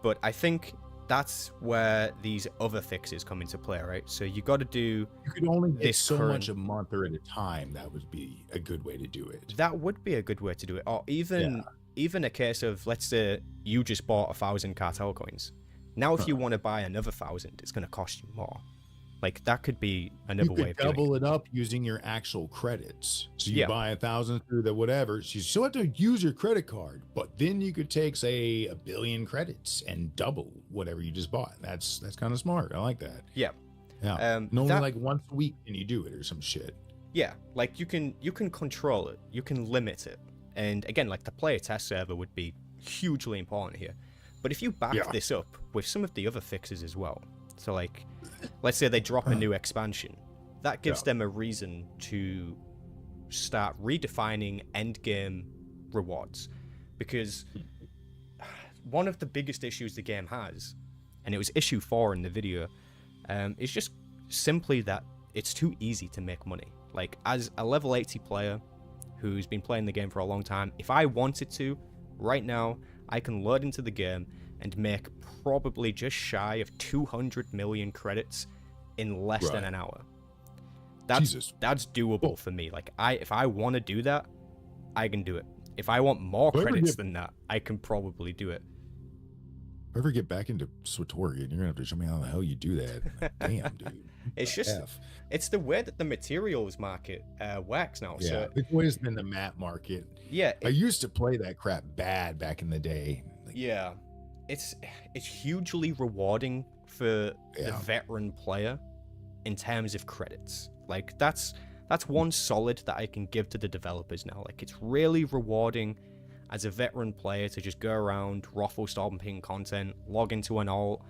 But I think that's where these other fixes come into play, right? So you got to do. You could only get so much a month or at a time. That would be a good way to do it. That would be a good way to do it. Or even a case of, let's say you just bought 1,000 cartel coins. Now, if you want to buy another 1,000, it's going to cost you more. Like that could be You another way could of doing it. double it up using your actual credits. So you Yeah. buy 1,000 through the whatever. So you still have to use your credit card, but then you could take, say, 1 billion credits and double whatever you just bought. That's kind of smart. I like that. Yeah. Yeah. And only like once a week can you do it or some shit. Yeah, like you can control it, you can limit it, and again, like the player test server would be hugely important here. But if you back this up with some of the other fixes as well, so like, let's say they drop a new expansion, that gives them a reason to start redefining endgame rewards, because one of the biggest issues the game has, and it was issue 4 in the video, is just simply that it's too easy to make money. Like, as a level 80 player who's been playing the game for a long time, if I wanted to, right now, I can load into the game and make probably just shy of 200 million credits in less than an hour. That's doable for me. Like, if I want to do that, I can do it. If I want more credits than that, I can probably do it. If I ever get back into SWTOR again, you're gonna have to show me how the hell you do that. Damn, dude. It's just, it's the way that the materials market works now. Yeah, So it's always been the map market. Yeah, I used to play that crap bad back in the day. Like, yeah, it's hugely rewarding for the veteran player in terms of credits. Like that's one solid that I can give to the developers now. Like, it's really rewarding as a veteran player to just go around, ruffle stomping content, log into an alt,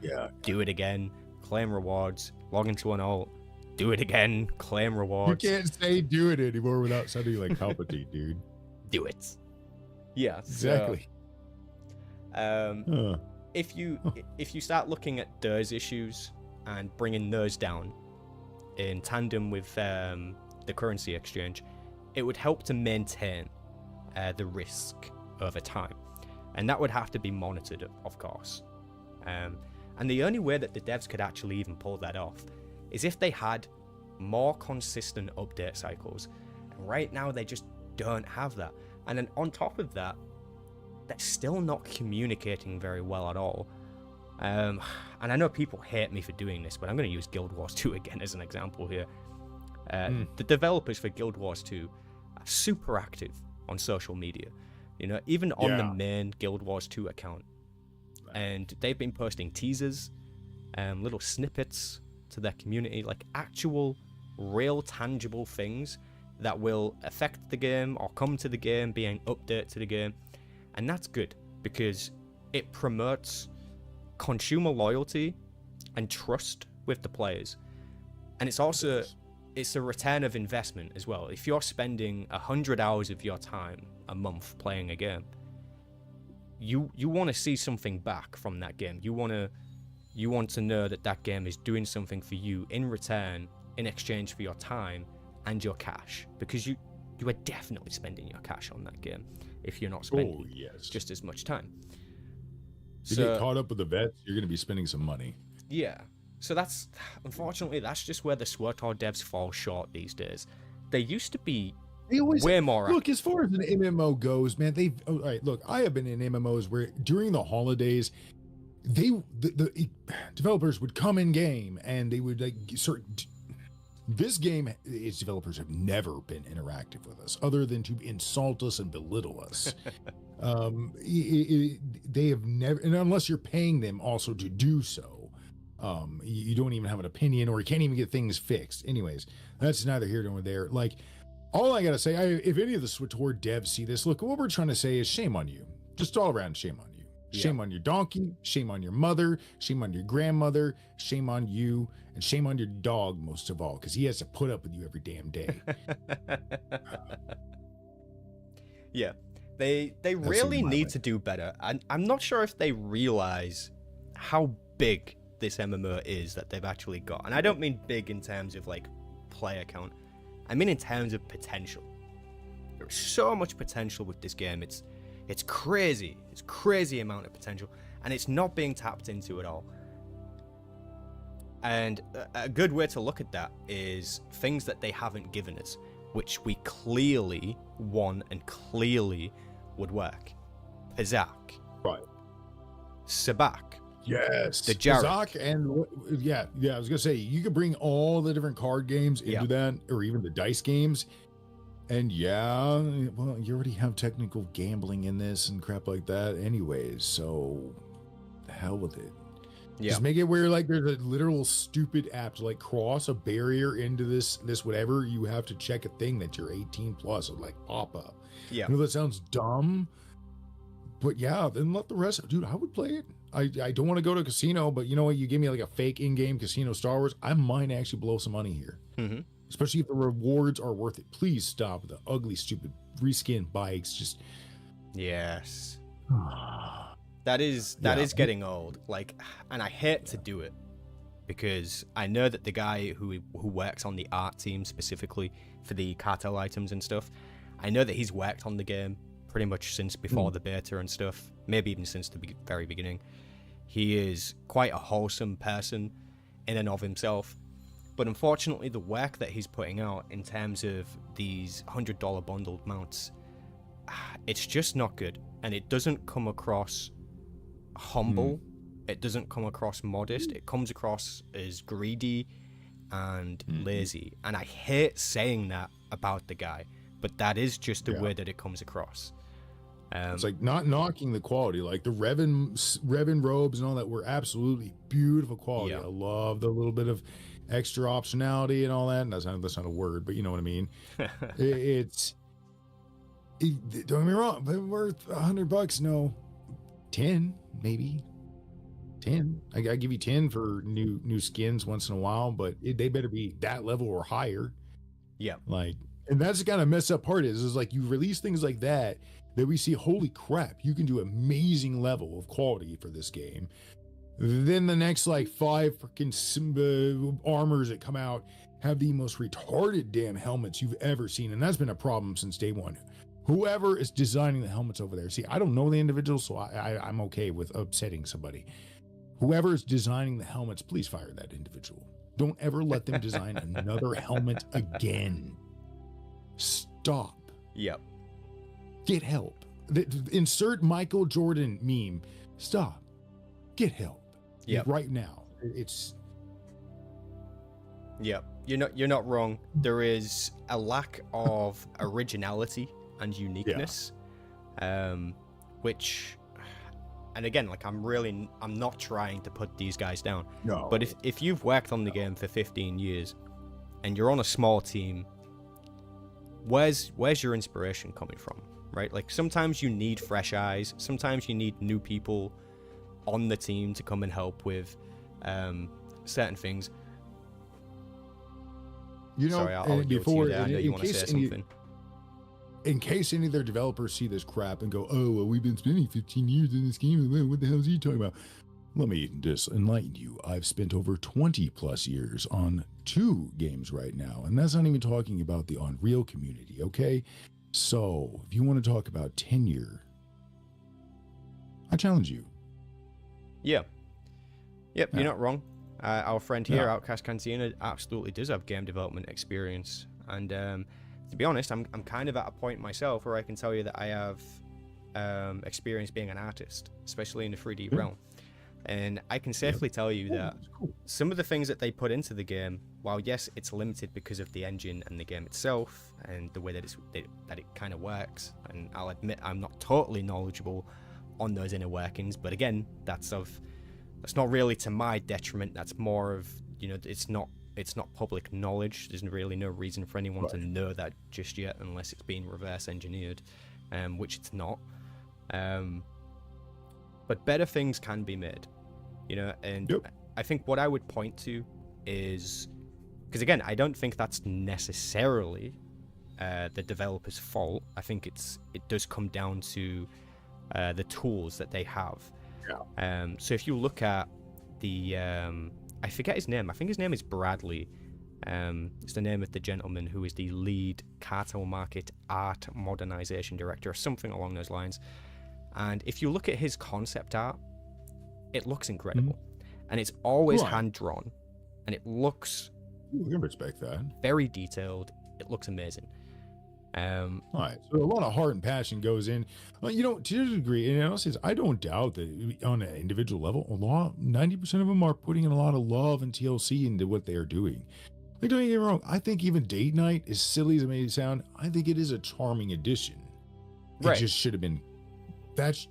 do it again, claim rewards, log into an alt, do it again, claim rewards. You can't say do it anymore without sounding like Palpatine, dude. Do it. Yeah, exactly. So, if you start looking at those issues and bringing those down in tandem with the currency exchange, it would help to maintain the risk over time, and that would have to be monitored, of course. And the only way that the devs could actually even pull that off is if they had more consistent update cycles. And right now they just don't have that. And then on top of that, they're still not communicating very well at all. And I know people hate me for doing this, but I'm going to use Guild Wars 2 again as an example here. The developers for Guild Wars 2 are super active on social media, you know, even on the main Guild Wars 2 account. And they've been posting teasers, little snippets to their community, like actual, real, tangible things that will affect the game or come to the game, be an update to the game. And that's good because it promotes consumer loyalty and trust with the players. And it's also, it's a return of investment as well. If you're spending 100 hours of your time a month playing a game, you want to see something back from that game. You want to know that that game is doing something for you in return, in exchange for your time and your cash, because you are definitely spending your cash on that game if you're not spending just as much time. To get caught up with the vets, you're going to be spending some money. Yeah. So that's, unfortunately, that's just where the SWTOR devs fall short these days. They used to be way more. Look, as far as an MMO goes, man, all right, look, I have been in MMOs where during the holidays, the developers would come in game and they would this game, its developers have never been interactive with us other than to insult us and belittle us. They have never, and unless you're paying them also to do so, you don't even have an opinion or you can't even get things fixed. Anyways, that's neither here nor there. Like, all I gotta say, if any of the SWTOR devs see this, look, what we're trying to say is shame on you. Just all around shame on you. Shame on your donkey, shame on your mother, shame on your grandmother, shame on you, and shame on your dog most of all, because he has to put up with you every damn day. Yeah, they really need to do better. I'm not sure if they realize how big this MMO is that they've actually got. And I don't mean big in terms of like player count. I mean in terms of potential. There's so much potential with this game. It's crazy. It's crazy amount of potential, and it's not being tapped into at all. And a good way to look at that is things that they haven't given us, which we clearly want and clearly would work. Pazaak. Right. Sabacc. Yes, The Jarek. Zok and yeah, I was gonna say you could bring all the different card games into that, or even the dice games. And yeah, well, you already have technical gambling in this and crap like that, anyways. So, the hell with it. Yeah. Just make it where like there's a literal stupid app to like cross a barrier into this whatever. You have to check a thing that you're 18 plus, or like pop up. Yeah, I know that sounds dumb, but yeah, then let the rest. Dude, I would play it. I don't want to go to a casino, but you know what? You give me like a fake in-game casino Star Wars, I might actually blow some money here. Mm-hmm. Especially if the rewards are worth it. Please stop the ugly, stupid reskin bikes. Just yes, that is getting old. Like, and I hate to do it because I know that the guy who works on the art team specifically for the cartel items and stuff, I know that he's worked on the game pretty much since before the beta and stuff. Maybe even since the very beginning. He is quite a wholesome person in and of himself. But unfortunately, the work that he's putting out in terms of these $100 bundled mounts, it's just not good. And it doesn't come across humble. It doesn't come across modest. It comes across as greedy and lazy. And I hate saying that about the guy, but that is just the way that it comes across. It's like not knocking the quality. Like the Revan robes and all that were absolutely beautiful quality. I love the little bit of extra optionality and all that. And that's not a word, but you know what I mean. Don't get me wrong, but worth $100? No, 10 maybe. 10. I give you 10 for new skins once in a while, but they better be that level or higher. Yeah, like, and that's the kind of messed up part is like you release things like that we see, holy crap, you can do amazing level of quality for this game. Then the next like 5 freaking armors that come out have the most retarded damn helmets you've ever seen. And that's been a problem since day one. Whoever is designing the helmets over there, see, I don't know the individual, so I'm okay with upsetting somebody. Whoever is designing the helmets, please fire that individual. Don't ever let them design another helmet again. Stop. Yep. Get help. Insert Michael Jordan meme. Stop. Get help. Yep. Right now. It's. Yep. You're not wrong. There is a lack of originality and uniqueness, which, and again, like I'm not trying to put these guys down. No. But if you've worked on the game for 15 years and you're on a small team, where's your inspiration coming from? Right? Like sometimes you need fresh eyes. Sometimes you need new people on the team to come and help with certain things. You know, sorry, I'll before I know you want to say something. In case any of their developers see this crap and go, "Oh, well, we've been spending 15 years in this game. What the hell is he talking about?" Let me just enlighten you. I've spent over 20 plus years on 2 games right now, and that's not even talking about the Unreal community. Okay. So, if you want to talk about tenure, I challenge you. Yeah. Yep, you're not wrong. Our friend here, Outcast Cantina, absolutely does have game development experience. And to be honest, I'm kind of at a point myself where I can tell you that I have experience being an artist, especially in the 3D realm. And I can safely tell you that some of the things that they put into the game, while yes, it's limited because of the engine and the game itself and the way that it kind of works, and I'll admit I'm not totally knowledgeable on those inner workings, but again, that's not really to my detriment. That's more of, it's not public knowledge. There's really no reason for anyone to know that just yet, unless it's being reverse engineered, which it's not. But better things can be made, and I think what I would point to is, because again, I don't think that's necessarily the developer's fault. I think it does come down to the tools that they have. So if you look at the, I forget his name. I think his name is Bradley. It's the name of the gentleman who is the lead Cartel Market art modernization director, or something along those lines. And if you look at his concept art, it looks incredible. And it's always hand-drawn. And it looks... You can respect that. Very detailed. It looks amazing. All right, so a lot of heart and passion goes in. You know, to a degree, and honestly, I don't doubt that on an individual level, 90% of them are putting in a lot of love and TLC into what they are doing. Like, don't get me wrong, I think even Date Night, as silly as it may sound, I think it is a charming addition. Right. It just should have been. That's.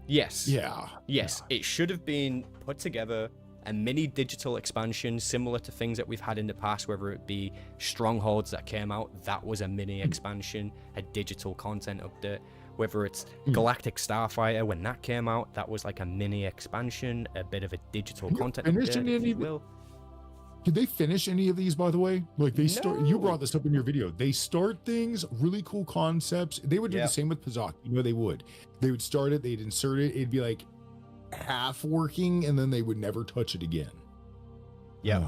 Yes. Yeah. Yes, it should have been put together. A mini digital expansion similar to things that we've had in the past, whether it be Strongholds that came out, that was a mini expansion, a digital content update. Whether it's Galactic Starfighter, when that came out, that was like a mini expansion, a bit of a digital content update, if you will. Did they finish any of these, by the way? Like they start. You brought this up in your video. They start things, really cool concepts. They would do the same with Pazak. You know they would. They would start it. They'd insert it. It'd be like half working, and then they would never touch it again. Yeah,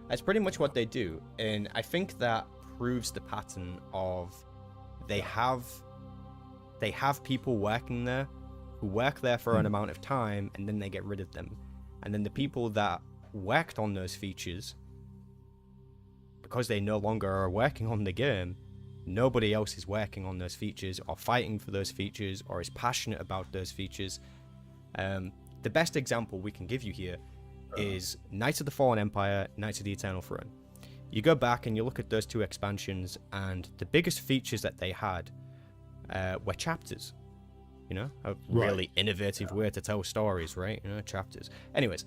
that's pretty much what they do, and I think that proves the pattern of they have people working there who work there for an amount of time, and then they get rid of them, and then the people that worked on those features, because they no longer are working on the game, nobody else is working on those features or fighting for those features or is passionate about those features. The best example we can give you here is Knights of the Fallen Empire, Knights of the Eternal Throne. You go back and you look at those two expansions, and the biggest features that they had were chapters. You know, a really innovative way to tell stories, right? You know, chapters. Anyways,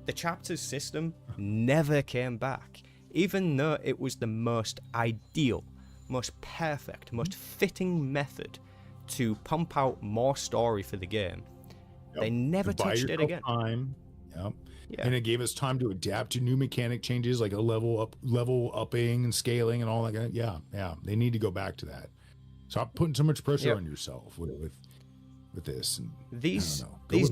the chapters system never came back, even though it was the most ideal, most perfect, most fitting method to pump out more story for the game. They never touched it again. Yeah. And it gave us time to adapt to new mechanic changes, like a level upping and scaling and all that. Yeah. They need to go back to that. Stop putting so much pressure on yourself with this. And these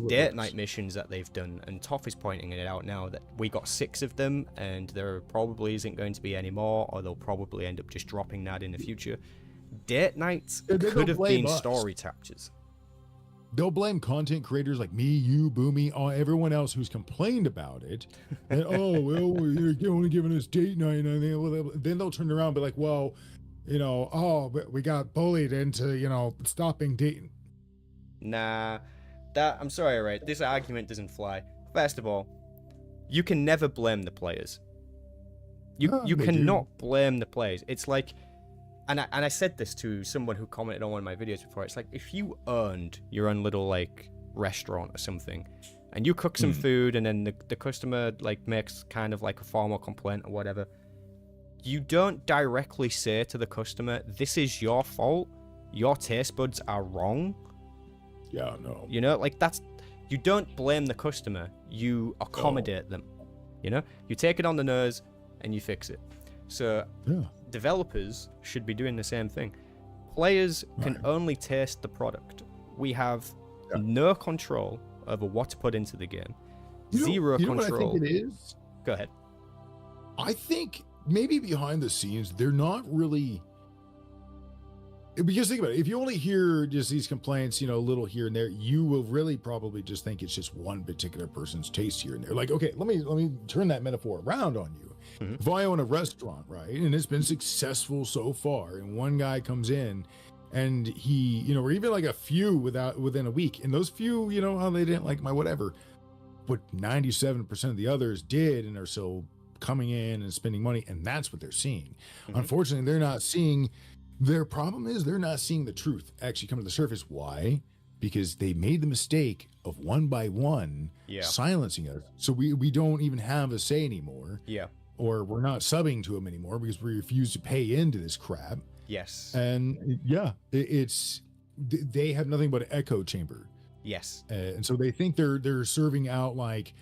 Date Night missions that they've done, and Toph is pointing it out now that we got 6 of them, and there probably isn't going to be any more, or they'll probably end up just dropping that in the future. Date Nights could have been story chapters. They'll blame content creators like me, you, Boomy, everyone else who's complained about it. And, you're only giving us Date Night. And then they'll turn around and be like, well, we got bullied into, stopping dating. Nah, I'm sorry, right? This argument doesn't fly. First of all, you can never blame the players. You cannot blame the players. It's like, and I said this to someone who commented on one of my videos before. It's like, if you owned your own little like restaurant or something, and you cook some food, and then the customer like makes kind of like a formal complaint or whatever, you don't directly say to the customer, "This is your fault. Your taste buds are wrong." Yeah, no. You know, like you don't blame the customer. You accommodate them. You know, you take it on the nose and you fix it. So developers should be doing the same thing. Players can only taste the product. We have no control over what to put into the game. Zero control. What I think it is? Go ahead. I think maybe behind the scenes, they're not really... Because think about it, if you only hear just these complaints, a little here and there, you will really probably just think it's just one particular person's taste here and there. Like, okay, let me turn that metaphor around on you. If I own a restaurant, right, and it's been successful so far, and one guy comes in and he, or even like a few within a week, and those few, how they didn't like my whatever, but 97% of the others did and are still coming in and spending money, and that's what they're seeing. Unfortunately, they're not seeing... Their problem is they're not seeing the truth actually come to the surface. Why? Because they made the mistake of one by one silencing us. So we don't even have a say anymore. Yeah. Or we're not subbing to them anymore because we refuse to pay into this crap. Yes. And they have nothing but an echo chamber. Yes. And so they think they're serving out like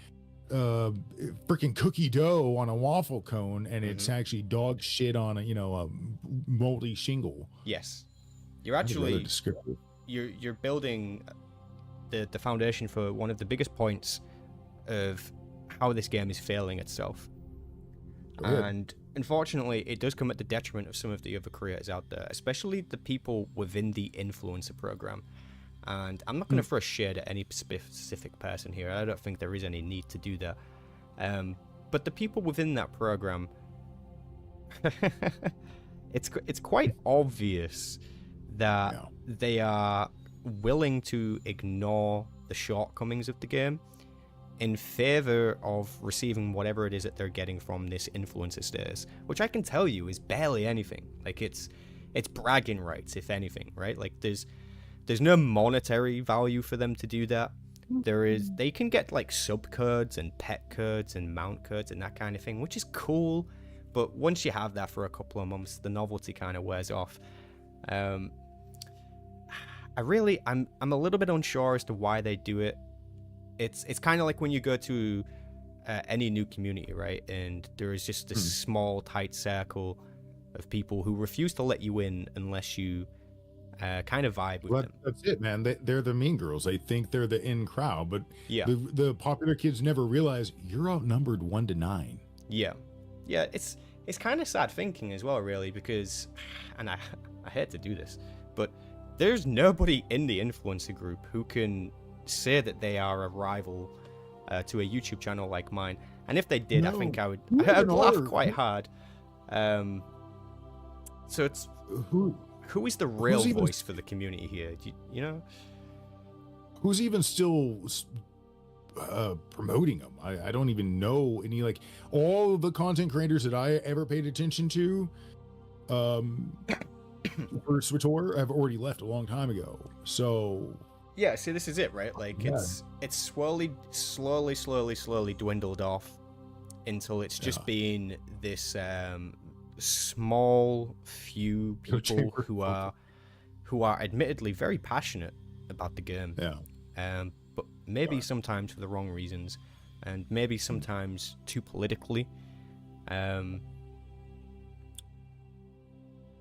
freaking cookie dough on a waffle cone, and it's actually dog shit on a moldy shingle. Yes, you're actually you're building the foundation for one of the biggest points of how this game is failing itself. And unfortunately, it does come at the detriment of some of the other creators out there, especially the people within the influencer program. And I'm not going to throw shade at any specific person here. I don't think there is any need to do that. But the people within that program, it's quite obvious that Yeah. they are willing to ignore the shortcomings of the game in favor of receiving whatever it is that they're getting from this influencer status, which I can tell you is barely anything. Like it's bragging rights, if anything, right? Like there's no monetary value for them to do that. They can get like sub codes and pet codes and mount codes and that kind of thing, which is cool. But once you have that for a couple of months, the novelty kind of wears off. I'm a little bit unsure as to why they do it. It's kind of like when you go to any new community, right? And there is just this small, tight circle of people who refuse to let you in unless you kind of vibe with them. That's it, man. They're the mean girls. They think they're the in crowd, but Yeah. the popular kids never realize you're outnumbered 1-9. Yeah. It's kind of sad thinking as well, really, because, and I hate to do this, but there's nobody in the influencer group who can say that they are a rival to a YouTube channel like mine. And if they did, I think I'd laugh quite hard. So it's who is the real voice for the community here? Do you know? Who's even still promoting them? I don't even know any, like, all of the content creators that I ever paid attention to for SWTOR have already left a long time ago. So yeah, see, this is it, right? Like it's slowly dwindled off until it's just been this small few people who are admittedly very passionate about the game. Yeah. But maybe sometimes for the wrong reasons, and maybe sometimes too politically.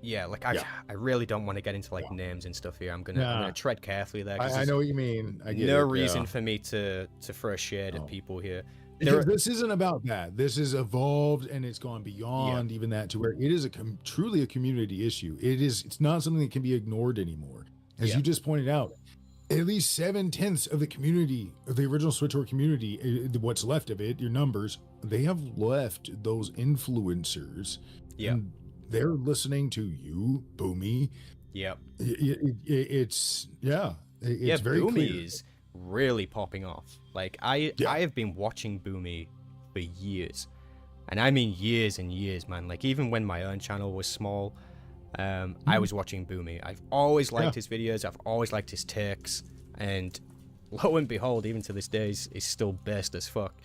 Yeah, like I really don't want to get into like names and stuff here. I'm gonna tread carefully there. I know what you mean. I get no it, reason for me to throw shade at people here. Because this isn't about that. This has evolved and it's gone beyond even that, to where it is truly a community issue. It's not something that can be ignored anymore. As you just pointed out, at least 7/10 of the community, of the original SWTOR community, what's left of it, your numbers, they have left those influencers. Yeah. And they're listening to you, Boomy. Yep. It's very Boomy clear. is really popping off. Like I have been watching Boomy for years, and I mean years and years, man. Like even when my own channel was small, I was watching Boomy. I've always liked his videos. I've always liked his takes, and lo and behold, even to this day, he's still best as fuck.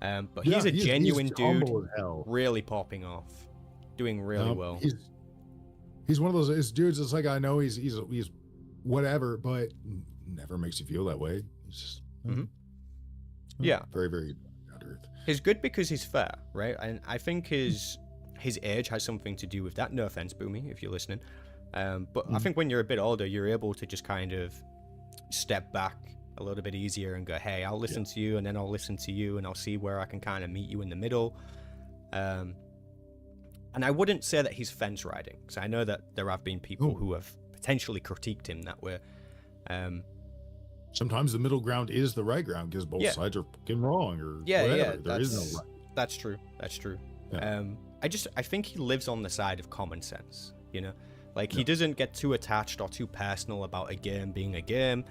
But he's a genuine dude, really popping off, doing really well. He's one of those dudes. It's like, I know he's whatever, but never makes you feel that way. It's just very, very down to earth. He's good because he's fair, right? And I think his age has something to do with that. No offense, Boomy, if you're listening. But I think when you're a bit older, you're able to just kind of step back a little bit easier and go, hey, I'll listen to you, and then I'll listen to you, and I'll see where I can kind of meet you in the middle. And I wouldn't say that he's fence riding, because I know that there have been people who have potentially critiqued him that way. Sometimes the middle ground is the right ground because both sides are fucking wrong, or whatever. There is no right. That's true. Yeah. I think he lives on the side of common sense, you know? Like, he doesn't get too attached or too personal about a game being a game,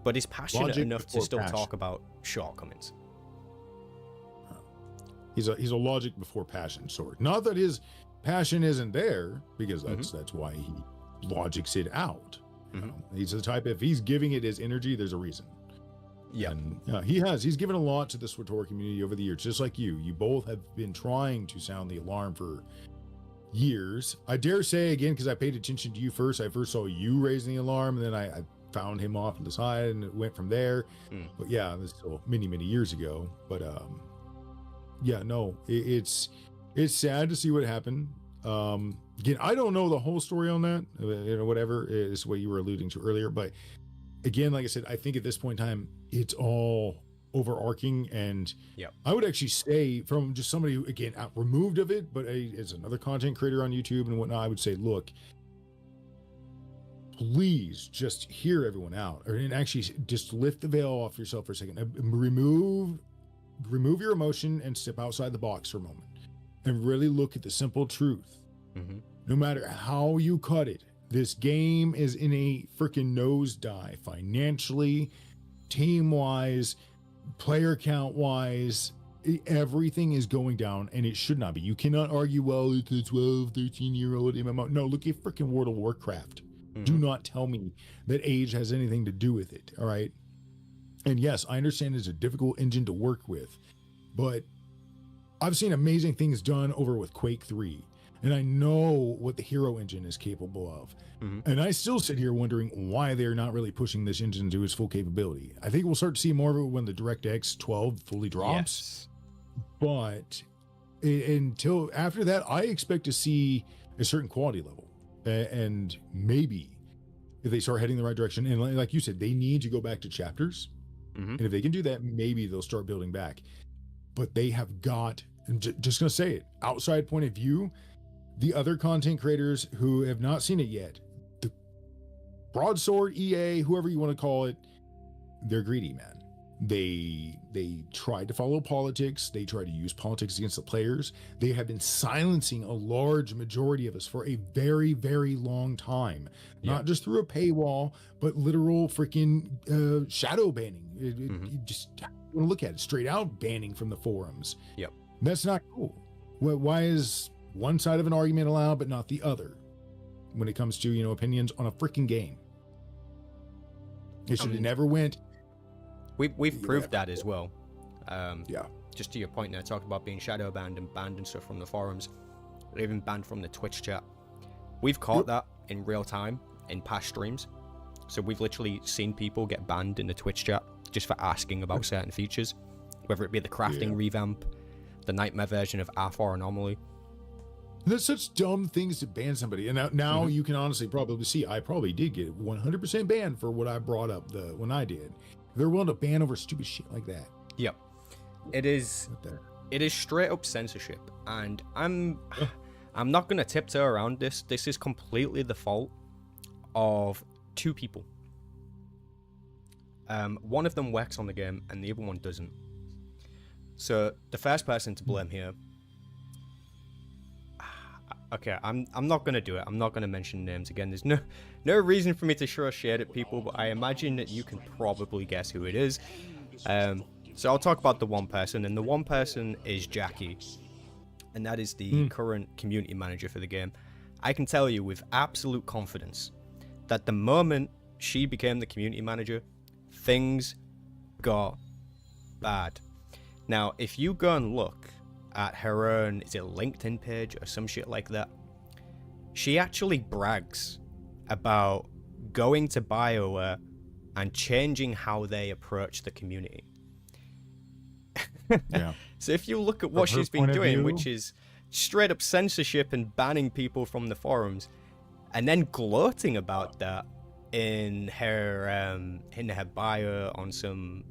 but he's passionate enough to still talk about shortcomings. He's a logic before passion sort. Not that his passion isn't there, because that's why he logics it out. You know? He's the type, if he's giving it his energy, there's a reason. Yeah. And he's given a lot to the SWTOR community over the years, just like you. You both have been trying to sound the alarm for years. I dare say, again, because I paid attention to you first. I first saw you raising the alarm, and then I found him off on the side, and it went from there. But yeah, this is still many, many years ago. But it's sad to see what happened. Again, I don't know the whole story on that. Whatever is what you were alluding to earlier. But again, like I said, I think at this point in time, it's all overarching. And I would actually say, from just somebody who, again, removed of it, but as another content creator on YouTube and whatnot, I would say, look, please just hear everyone out, and actually just lift the veil off yourself for a second. Remove your emotion and step outside the box for a moment and really look at the simple truth No matter how you cut it, this game is in a freaking nosedive financially, team-wise, player count-wise. Everything is going down, and it should not be. You cannot argue, well, it's a 12, 13-year-old MMO. No, look at freaking World of Warcraft. Do not tell me that age has anything to do with it, all right? And yes, I understand it's a difficult engine to work with, but I've seen amazing things done over with Quake 3, and I know what the Hero engine is capable of. And I still sit here wondering why they're not really pushing this engine to its full capability. I think we'll start to see more of it when the DirectX 12 fully drops. But until after that, I expect to see a certain quality level. And maybe if they start heading the right direction, and like you said, they need to go back to chapters. And if they can do that, maybe they'll start building back. But they have got, just going to say it, outside point of view, the other content creators who have not seen it yet, the Broadsword, EA, whoever you want to call it, they're greedy, man. They tried to follow politics. They tried to use politics against the players. They have been silencing a large majority of us for a very, very long time. Not just through a paywall, but literal freaking shadow banning. You just want to look at it, straight out banning from the forums. That's not cool. Why is one side of an argument allowed but not the other when it comes to, you know, opinions on a freaking game? It should have never went. We've proved that as well. Just to your point there, talk about being shadow banned and stuff from the forums, or even banned from the Twitch chat. We've caught that in real time in past streams. So we've literally seen people get banned in the Twitch chat just for asking about certain features, whether it be the crafting revamp, the nightmare version of R4 Anomaly. That's such dumb things to ban somebody. And now you can honestly probably see I probably did get 100% banned for what I brought up when I did. They're willing to ban over stupid shit like that. Yep. It is straight up censorship, and I'm not gonna tiptoe around this. This is completely the fault of two people. One of them works on the game and the other one doesn't. So the first person to blame here, okay, I'm not gonna do it. I'm not gonna mention names again. There's no reason for me to throw shade at people, but I imagine that you can probably guess who it is. So I'll talk about the one person, and the one person is Jackie, and that is the current community manager for the game. I can tell you with absolute confidence that the moment she became the community manager, things got bad. Now, if you go and look at her own, is it LinkedIn page or some shit like that, she actually brags about going to BioWare and changing how they approach the community. So if you look at what she's been doing, which is straight up censorship and banning people from the forums, and then gloating about that in her bio on some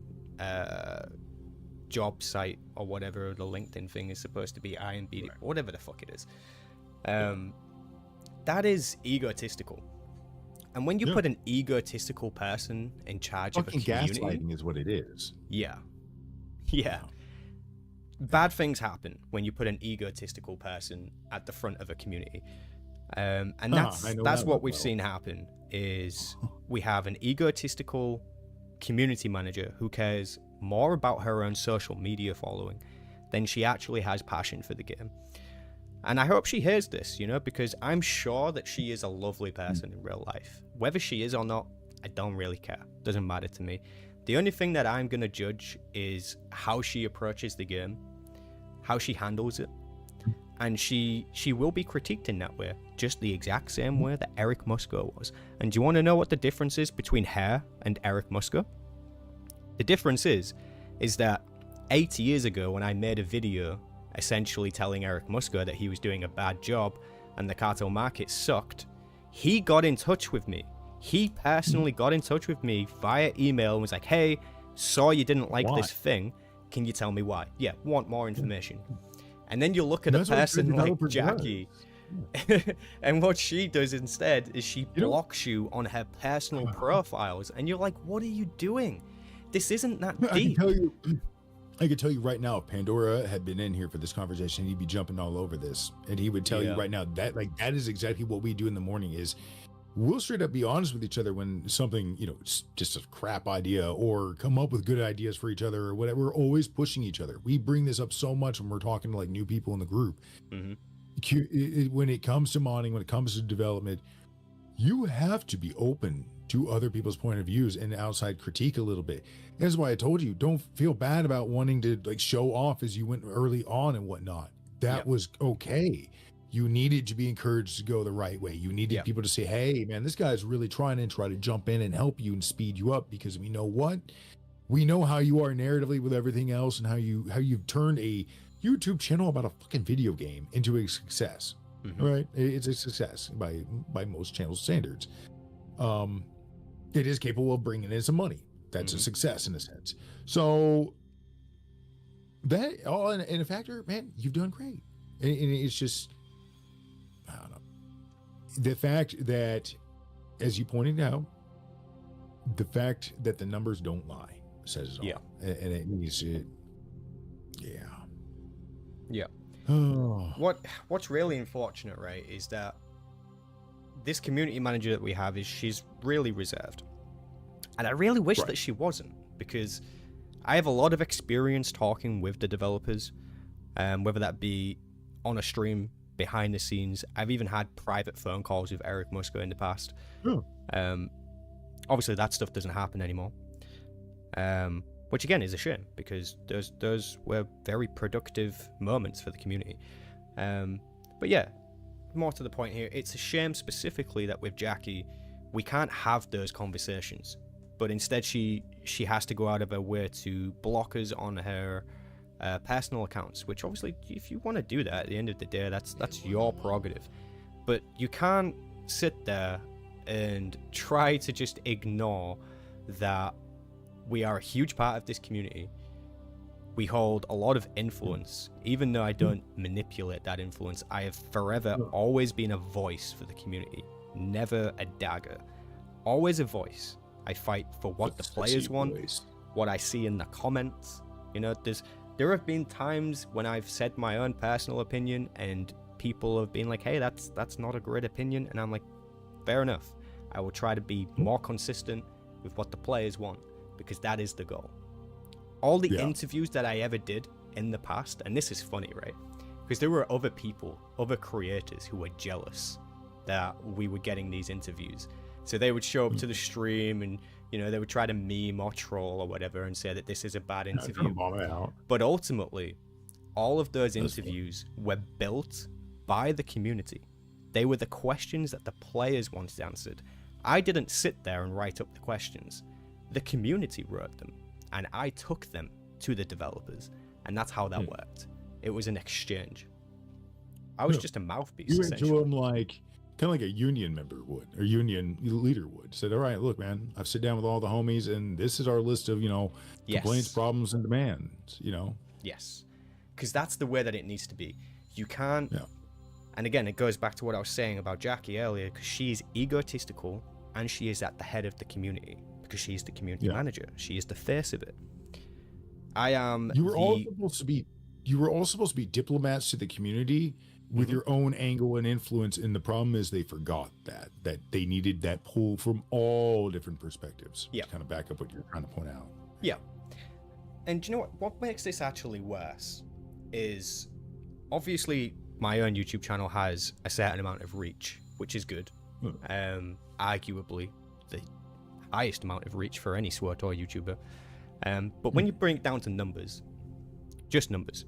job site or whatever the LinkedIn thing is supposed to be, IMBD, whatever the fuck it is, that is egotistical. And when you put an egotistical person in charge of a community, gaslighting is what it is. Yeah. Bad things happen when you put an egotistical person at the front of a community. And that's what we've seen happen is we have an egotistical community manager who cares more about her own social media following than she actually has passion for the game. And I hope she hears this, because I'm sure that she is a lovely person in real life. Whether she is or not, I don't really care. Doesn't matter to me. The only thing that I'm going to judge is how she approaches the game, how she handles it. And she will be critiqued in that way, just the exact same way that Eric Musko was. And do you want to know what the difference is between her and Eric Musko? The difference is that 8 years ago when I made a video essentially telling Eric Musko that he was doing a bad job and the cartel market sucked, he got in touch with me. He personally got in touch with me via email and was like, hey, saw you didn't like this thing. Can you tell me why? Yeah, want more information. And then you look at a person like Jackie, and what she does instead is she blocks you on her personal profiles, and you're like, what are you doing? This isn't that deep. I could tell you right now, if Pandora had been in here for this conversation, he'd be jumping all over this, and he would tell you right now that that is exactly what we do in the morning. Is we'll straight up be honest with each other when something, it's just a crap idea, or come up with good ideas for each other or whatever. We're always pushing each other. We bring this up so much when we're talking to like new people in the group. When it comes to modding, when it comes to development, you have to be open to other people's point of views and outside critique a little bit. That's why I told you, don't feel bad about wanting to like show off as you went early on and whatnot. That was okay. You needed to be encouraged to go the right way. You needed people to say, hey man, this guy's really trying and try to jump in and help you and speed you up, because we know what? We know how you are narratively with everything else, and how you've turned a YouTube channel about a fucking video game into a success. Right? It's a success by most channel standards. It is capable of bringing in some money. That's a success in a sense. So that all in a factor, man, you've done great. And it's just, I don't know. The fact that, as you pointed out, the fact that the numbers don't lie says it all. Yeah. And it means it. Yeah. Yeah. What's really unfortunate, right, is that this community manager that we have she's really reserved. And I really wish that she wasn't, because I have a lot of experience talking with the developers, whether that be on a stream, behind the scenes. I've even had private phone calls with Eric Musker in the past. Obviously that stuff doesn't happen anymore, which again is a shame, because those were very productive moments for the community. But yeah, more to the point here, it's a shame specifically that with Jackie we can't have those conversations, but instead she has to go out of her way to block us on her personal accounts, which obviously, if you want to do that, at the end of the day, that's your prerogative. But you can't sit there and try to just ignore that we are a huge part of this community. We hold a lot of influence. Even though I don't manipulate that influence, I have forever always been a voice for the community, never a dagger. Always a voice. I fight for what the players want, what I see in the comments. There have been times when I've said my own personal opinion and people have been like, hey, that's not a great opinion. And I'm like, fair enough. I will try to be more consistent with what the players want, because that is the goal. All the interviews that I ever did in the past, and this is funny, right? Because there were other people, other creators who were jealous that we were getting these interviews. So they would show up to the stream and, they would try to meme or troll or whatever and say that this is a bad interview. But ultimately, all of those interviews were built by the community. They were the questions that the players wanted answered. I didn't sit there and write up the questions. The community wrote them, and I took them to the developers, and that's how that worked. It was an exchange. I was just a mouthpiece. You went to them like kind of like a union member would, or union leader would. Said, all right, look, man, I've sit down with all the homies, and this is our list of, complaints, problems, and demands, Yes. Because that's the way that it needs to be. You can't... Yeah. And again, it goes back to what I was saying about Jackie earlier, because she's egotistical, and she is at the head of the community, because she's the community manager. She is the face of it. I am... You were all supposed to be diplomats to the community with your own angle and influence, and the problem is they forgot that they needed that pull from all different perspectives. To kind of back up what you're trying to point out. Yeah. And do you know what makes this actually worse is, obviously my own YouTube channel has a certain amount of reach, which is good. Arguably the highest amount of reach for any SWTOR YouTuber. But when you bring it down to numbers, just numbers,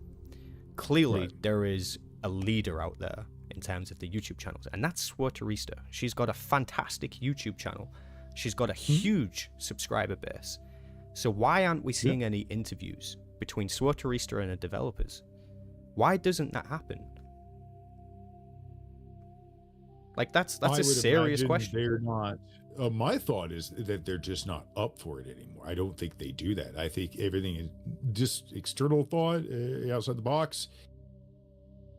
clearly there is a leader out there in terms of the YouTube channels, and that's SWTORista. She's got a fantastic YouTube channel. She's got a huge subscriber base. So why aren't we seeing any interviews between SWTORista and the developers? Why doesn't that happen? Like that's a serious question. They're not. My thought is that they're just not up for it anymore. I don't think they do that. I think everything is just external thought, outside the box.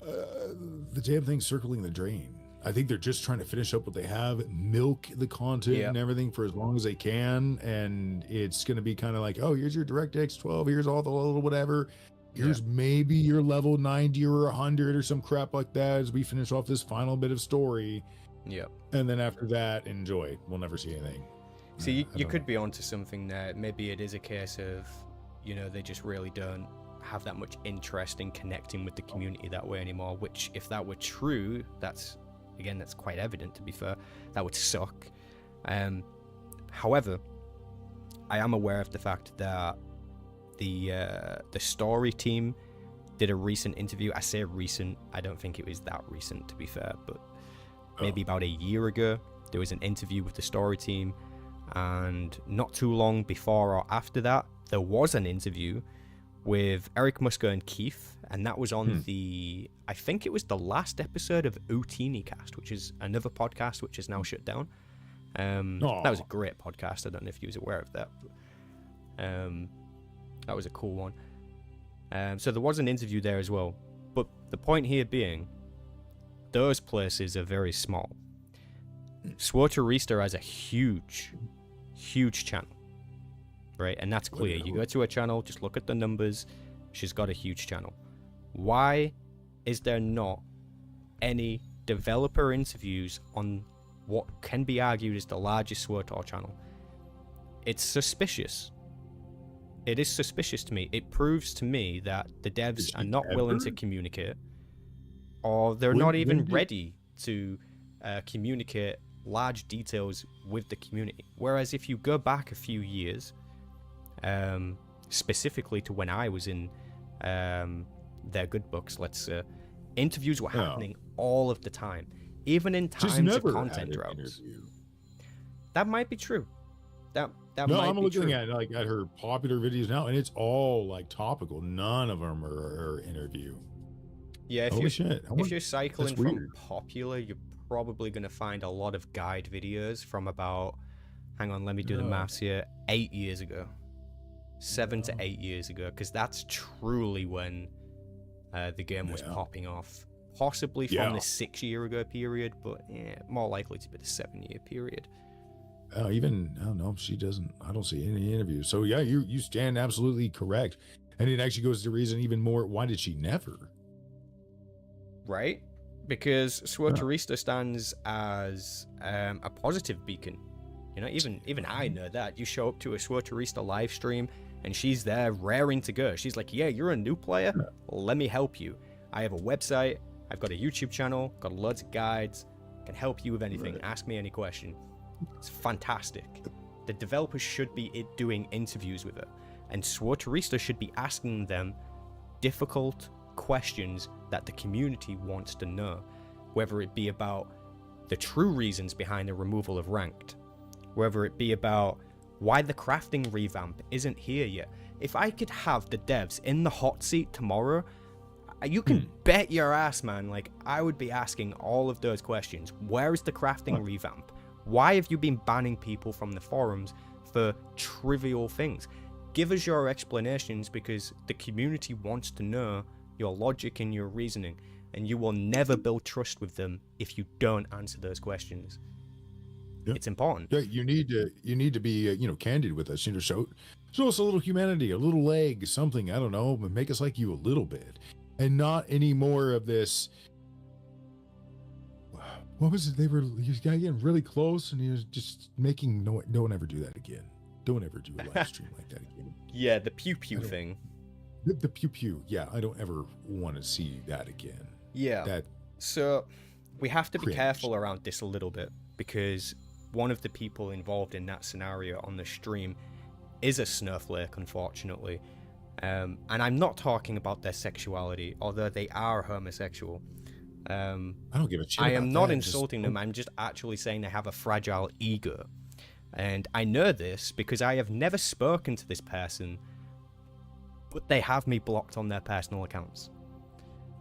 The damn thing's circling the drain. I think they're just trying to finish up what they have, milk the content and everything for as long as they can. And it's going to be kind of like, oh, here's your DirectX 12, here's all the little whatever. Here's maybe your level 90 or 100 or some crap like that as we finish off this final bit of story. Yep. And then after that, enjoy. We'll never see anything. See, you could be onto something there. Maybe it is a case of, you know, they just really don't have that much interest in connecting with the community that way anymore, which, if that were true, that's quite evident, to be fair. That would suck. However, I am aware of the fact that the story team did a recent interview. I say recent, I don't think it was that recent, to be fair, but maybe about a year ago, there was an interview with the story team, and not too long before or after that, there was an interview with Eric Musker and Keith, and that was on I think it was the last episode of Utini Cast, which is another podcast which is now shut down. That was a great podcast. I don't know if you was aware of that. That was a cool one. So there was an interview there as well. But the point here being, those places are very small. Swotorista has a huge channel, right? And that's clear. You go to her channel, just look at the numbers. She's got a huge channel. Why is there not any developer interviews on what can be argued as the largest SWTOR channel? It's suspicious. It is suspicious to me. It proves to me that the devs are not willing to communicate, or they're not even ready to communicate large details with the community. Whereas if you go back a few years, specifically to when I was in their good books, let's say, interviews were happening all of the time, even in times of content drops. That might be true. That no, might I'm be looking true. at her popular videos now, and it's all like topical. None of them are interview. Yeah, if you're cycling from weird. popular, you're probably going to find a lot of guide videos from about, hang on, let me do the maths here, 8 years ago. 7 to 8 years ago, because that's truly when the game was popping off. Possibly from the 6 year ago period, but more likely to be the 7 year period. Even, I don't know, she doesn't, I don't see any interviews. So yeah, you stand absolutely correct. And it actually goes to reason even more, why did she never? Right? Because Swotorista stands as a positive beacon. You know, even I know that. You show up to a Swotorista live stream and she's there raring to go. She's like, yeah, you're a new player? Let me help you. I have a website, I've got a YouTube channel, got loads of guides, can help you with anything, ask me any question. It's fantastic. The developers should be doing interviews with her, and Swotorista should be asking them difficult questions that the community wants to know, whether it be about the true reasons behind the removal of ranked, whether it be about why the crafting revamp isn't here yet. If I could have the devs in the hot seat tomorrow, you can bet your ass, man, like, I would be asking all of those questions. Where is the crafting revamp? Why have you been banning people from the forums for trivial things? Give us your explanations, because the community wants to know your logic and your reasoning, and you will never build trust with them if you don't answer those questions. It's important. Yeah, you need to be candid with us. Show us a little humanity, a little leg, something. I don't know, but make us like you a little bit, and not any more of this. What was it? He was getting really close, and he was just making don't ever do that again. Don't ever do a live stream like that again. Yeah, the pew pew thing. The pew pew. Yeah, I don't ever want to see that again. Yeah. So we have to be careful around this a little bit, because one of the people involved in that scenario on the stream is a snowflake, unfortunately. And I'm not talking about their sexuality, although they are homosexual. I don't give a shit. I am not insulting them. I'm just actually saying they have a fragile ego. And I know this because I have never spoken to this person, but they have me blocked on their personal accounts.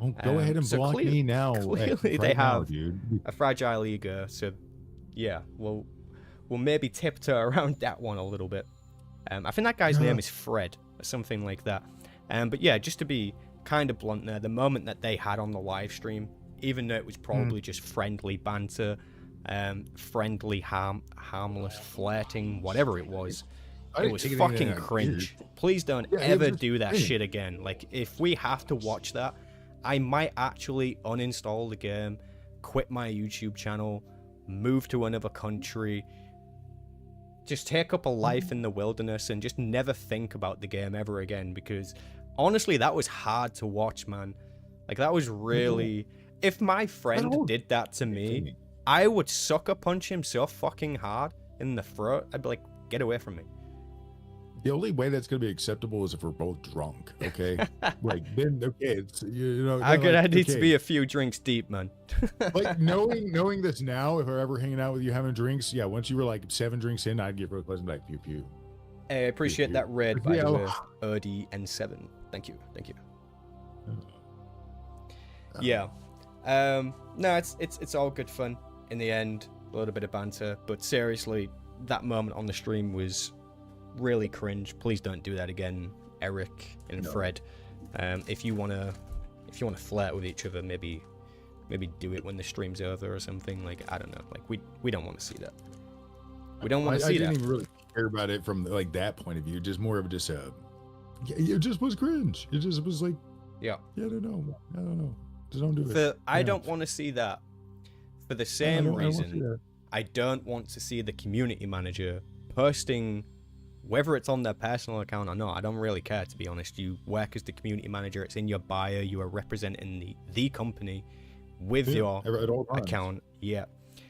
Oh, go ahead and block me now. Clearly they have a fragile ego. So yeah, we'll maybe tiptoe around that one a little bit. I think that guy's name is Fred or something like that. But yeah, just to be kind of blunt there, the moment that they had on the live stream, even though it was probably just friendly banter, friendly, harmless flirting, whatever it was. It was fucking cringe. Please don't ever do that shit again. Like, if we have to watch that, I might actually uninstall the game, quit my YouTube channel, move to another country, just take up a life in the wilderness and just never think about the game ever again, because honestly, that was hard to watch, man. Like, that was really... If my friend did that to me, I would sucker punch him so fucking hard in the throat. I'd be like, get away from me. The only way that's going to be acceptable is if we're both drunk, okay? Like, then, okay, it's, you know... I need to be a few drinks deep, man. Like, knowing this now, if we're ever hanging out with you having drinks, yeah, once you were like 7 drinks in, I'd get real close and be like, pew, pew. I appreciate that red, by the way. ODN7. Thank you. Yeah. No, it's all good fun. In the end, a little bit of banter. But seriously, that moment on the stream was... really cringe. Please don't do that again, Eric and Fred. If you wanna flirt with each other, maybe do it when the stream's over or something. Like, I don't know. Like, we don't want to see that. We don't want to see that. I didn't even really care about it from like that point of view. Just more of just it just was cringe. It just was like, I don't know. Just don't do it. I don't want to see that. For the same reason, I don't want to see the community manager posting. Whether it's on their personal account or not, I don't really care, to be honest. You work as the community manager. It's in your bio. You are representing the company with your account. Yeah.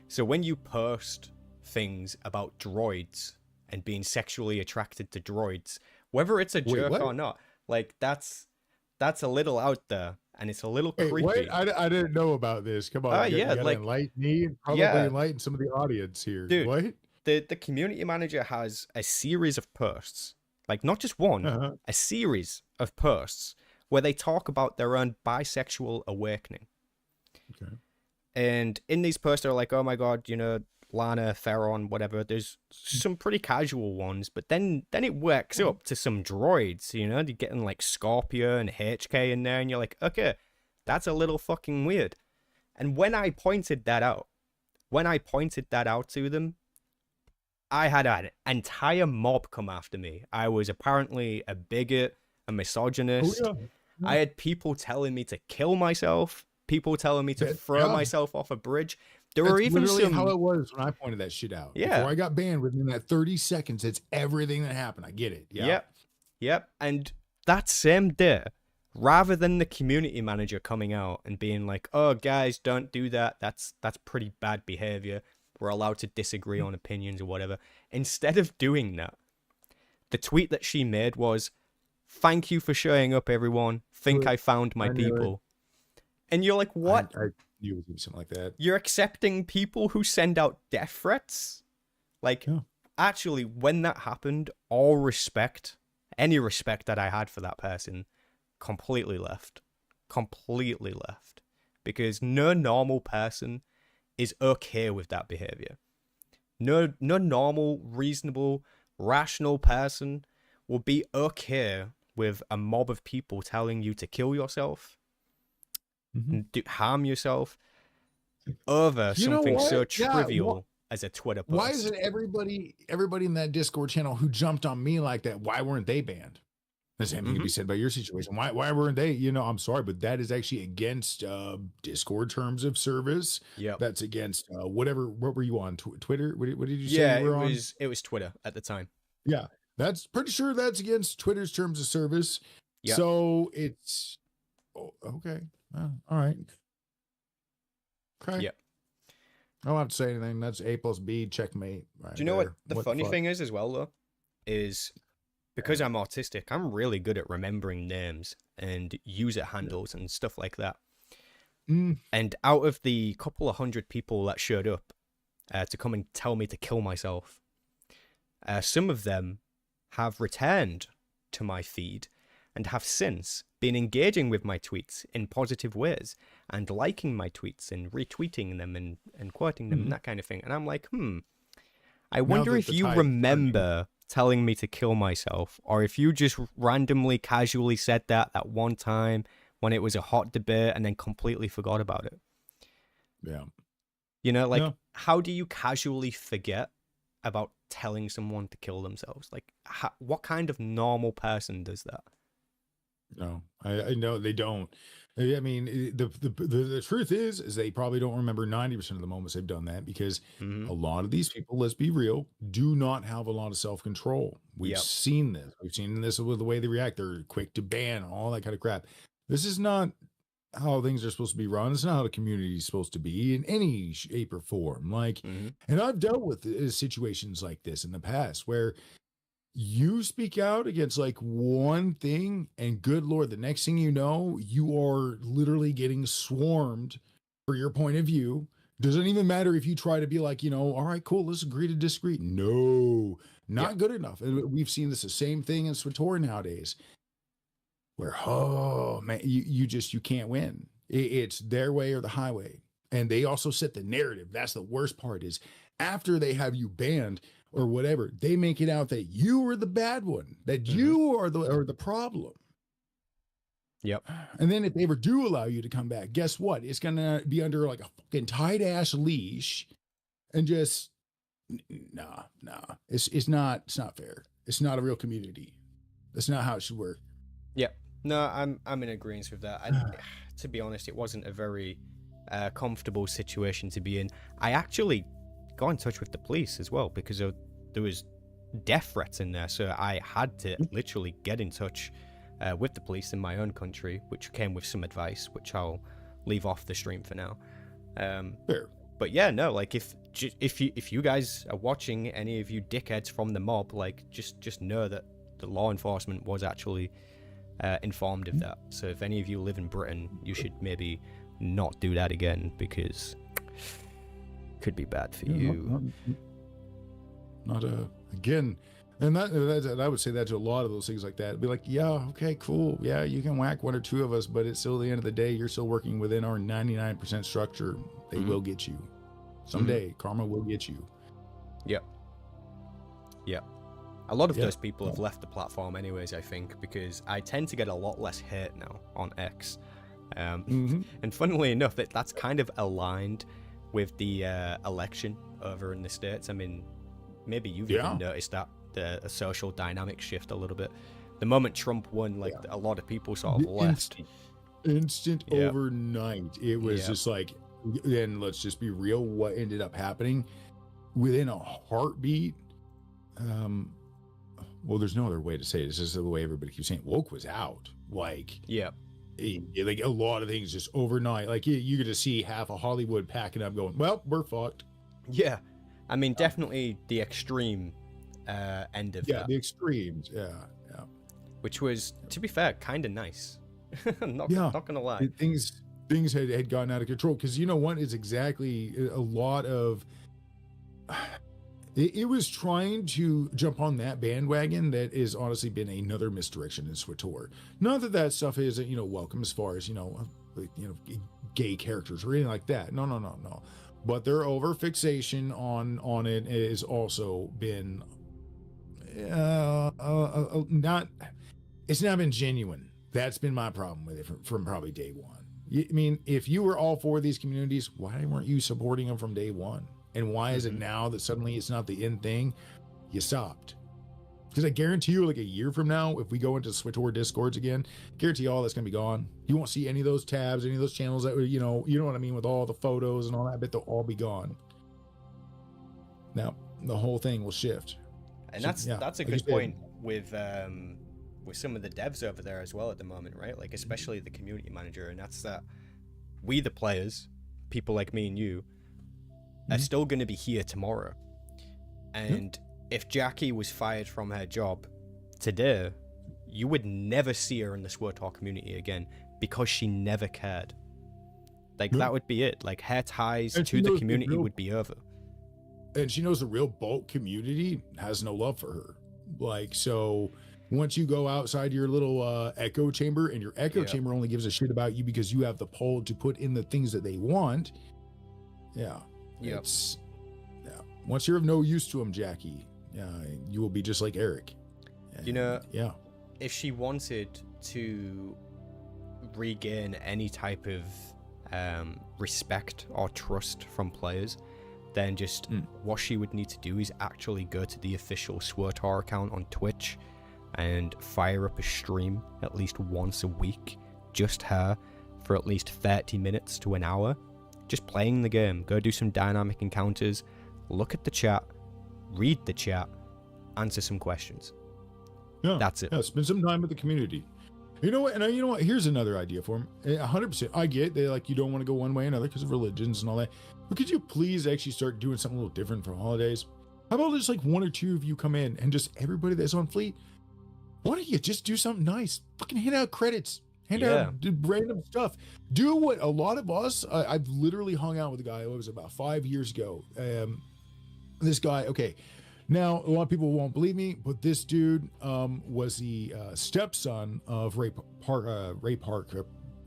So when you post things about droids and being sexually attracted to droids, whether it's a joke or not, like, that's a little out there, and it's a little creepy. Wait, I didn't know about this. Come on. You gotta enlighten me and probably enlighten some of the audience here. Dude, what? The community manager has a series of posts, like not just one, a series of posts where they talk about their own bisexual awakening. Okay. And in these posts, they're like, oh my God, you know, Lana, Theron, whatever. There's some pretty casual ones, but then it works up to some droids, you know, you're getting like Scorpio and HK in there, and you're like, okay, that's a little fucking weird. And when I pointed that out to them, I had an entire mob come after me. I was apparently a bigot, a misogynist. I had people telling me to kill myself, people telling me to throw myself off a bridge. There were even some... how it was when I pointed that shit out. Yeah. Before I got banned, within that 30 seconds, it's everything that happened. I get it. Yeah. Yep. And that same day, rather than the community manager coming out and being like, oh, guys, don't do that. That's pretty bad behavior. We're allowed to disagree on opinions or whatever. Instead of doing that, the tweet that she made was, thank you for showing up, everyone. Think I found my people. And you're like, what? I knew it was going to be something like that. You're accepting people who send out death threats? Like, actually, when that happened, all respect, any respect that I had for that person, completely left. Completely left. Because no normal person is okay with that behavior. No normal, reasonable, rational person will be okay with a mob of people telling you to kill yourself, harm yourself, over something so trivial as a Twitter post. Why isn't everybody in that Discord channel who jumped on me like that, why weren't they banned? The same thing can be said about your situation. Why weren't they? You know, I'm sorry, but that is actually against Discord terms of service. Yeah, that's against whatever. What were you on Twitter? What did you say? Yeah, you were it was Twitter at the time. Yeah, that's pretty sure that's against Twitter's terms of service. Yeah. So it's okay. All right. Okay. Yeah. I don't have to say anything. That's A+B checkmate. Right. Do you know what the funny thing is as well, though? Is because I'm autistic, I'm really good at remembering names and user handles and stuff like that. And out of the couple of hundred people that showed up to come and tell me to kill myself, some of them have returned to my feed and have since been engaging with my tweets in positive ways and liking my tweets and retweeting them and quoting them and that kind of thing. And I'm like, I wonder if you remember telling me to kill myself, or if you just randomly, casually said that one time when it was a hot debate and then completely forgot about it. Yeah. You know, like, Yeah. how do you casually forget about telling someone to kill themselves? Like, what kind of normal person does that? No, I know they don't. I mean, the truth is they probably don't remember 90% of the moments they've done that, because Mm-hmm. a lot of these people, let's be real, do not have a lot of self control. We've Yep. seen this. We've seen this with the way they react. They're quick to ban, all that kind of crap. This is not how things are supposed to be run. It's not how the community is supposed to be in any shape or form. Like, Mm-hmm. and I've dealt with situations like this in the past where you speak out against like one thing, and good lord, the next thing you know, you are literally getting swarmed for your point of view. Doesn't even matter if you try to be like, all right, cool, let's agree to disagree. No, Yeah. not good enough. And we've seen this the same thing in SWTOR nowadays, where, oh man, you can't win. It's their way or the highway. And they also set the narrative. That's the worst part, is after they have you banned or whatever, they make it out that you are the bad one, that you are the problem. Yep. And then if they ever do allow you to come back, guess what? It's gonna be under like a fucking tight ass leash, and just nah. It's not fair. It's not a real community. That's not how it should work. Yep. No, I'm in agreement with that. To be honest, it wasn't a very comfortable situation to be in. I actually got in touch with the police as well, because there was death threats in there, so I had to literally get in touch with the police in my own country, which came with some advice, which I'll leave off the stream for now. Fair. But yeah, no, like, if you guys are watching, any of you dickheads from the mob, like, just know that the law enforcement was actually informed of that. So if any of you live in Britain, you should maybe not do that again, because it could be bad for you. Not again. And I would say that to a lot of those things like that. It'd be like, yeah, okay, cool. Yeah, you can whack one or two of us, but it's still the end of the day, you're still working within our 99% structure. They will get you. Someday, karma will get you. Yep. A lot of those people have left the platform anyways, I think, because I tend to get a lot less hate now on X. And funnily enough, that's kind of aligned with the election over in the States. I mean, maybe you've even noticed that, the social dynamic shift a little bit. The moment Trump won, like, a lot of people sort of left. Instant overnight. It was just like, and let's just be real, what ended up happening within a heartbeat. Well, there's no other way to say it. It's just the way everybody keeps saying, woke was out. Like, like a lot of things just overnight. Like, you get to see half of Hollywood packing up, going, well, we're fucked. Yeah, I mean, definitely the extreme end of that. Yeah, the extremes. Yeah. Which was, to be fair, kind of nice. not gonna lie. Things had gotten out of control, because you know what is exactly a lot of. It was trying to jump on that bandwagon that has honestly been another misdirection in SWTOR. Not that stuff isn't welcome, as far as gay characters or anything like that. No. But their over fixation on it has also been not. It's not been genuine. That's been my problem with it from probably day one. I mean, if you were all for these communities, why weren't you supporting them from day one? And why is it now that suddenly it's not the end thing? You stopped. Because I guarantee you, like a year from now, if we go into SWTOR Discords again, guarantee all that's going to be gone. You won't see any of those tabs, any of those channels that, you know what I mean, with all the photos and all that bit, they'll all be gone. Now, the whole thing will shift. And that's a good point with some of the devs over there as well at the moment, right? Like, especially the community manager, and that's that we, the players, people like me and you, are still going to be here tomorrow. And if Jackie was fired from her job today, you would never see her in the SWTOR community again, because she never cared. Like, that would be it. Like, her ties to the community would be over. And she knows the real bulk community has no love for her. Like, so once you go outside your little echo chamber, and your echo chamber only gives a shit about you because you have the poll to put in the things that they want. Once you're of no use to them, Jackie, you will be just like Eric. And, if she wanted to regain any type of respect or trust from players, then just what she would need to do is actually go to the official SWTOR account on Twitch and fire up a stream at least once a week, just her, for at least 30 minutes to an hour, just playing the game. Go do some dynamic encounters, look at the chat, read the chat, answer some questions. Yeah, that's it. Yeah, spend some time with the community. You know what? And you know what? Here's another idea for him. 100%. I get they like you don't want to go one way or another because of religions and all that. But could you please actually start doing something a little different for holidays? How about just like one or two of you come in and just everybody that's on Fleet? Why don't you just do something nice? Fucking hand out credits, hand out random stuff. Do what a lot of us. I've literally hung out with a guy. It was about 5 years ago. This guy. Okay. Now, a lot of people won't believe me, but this dude was the stepson of Ray Park,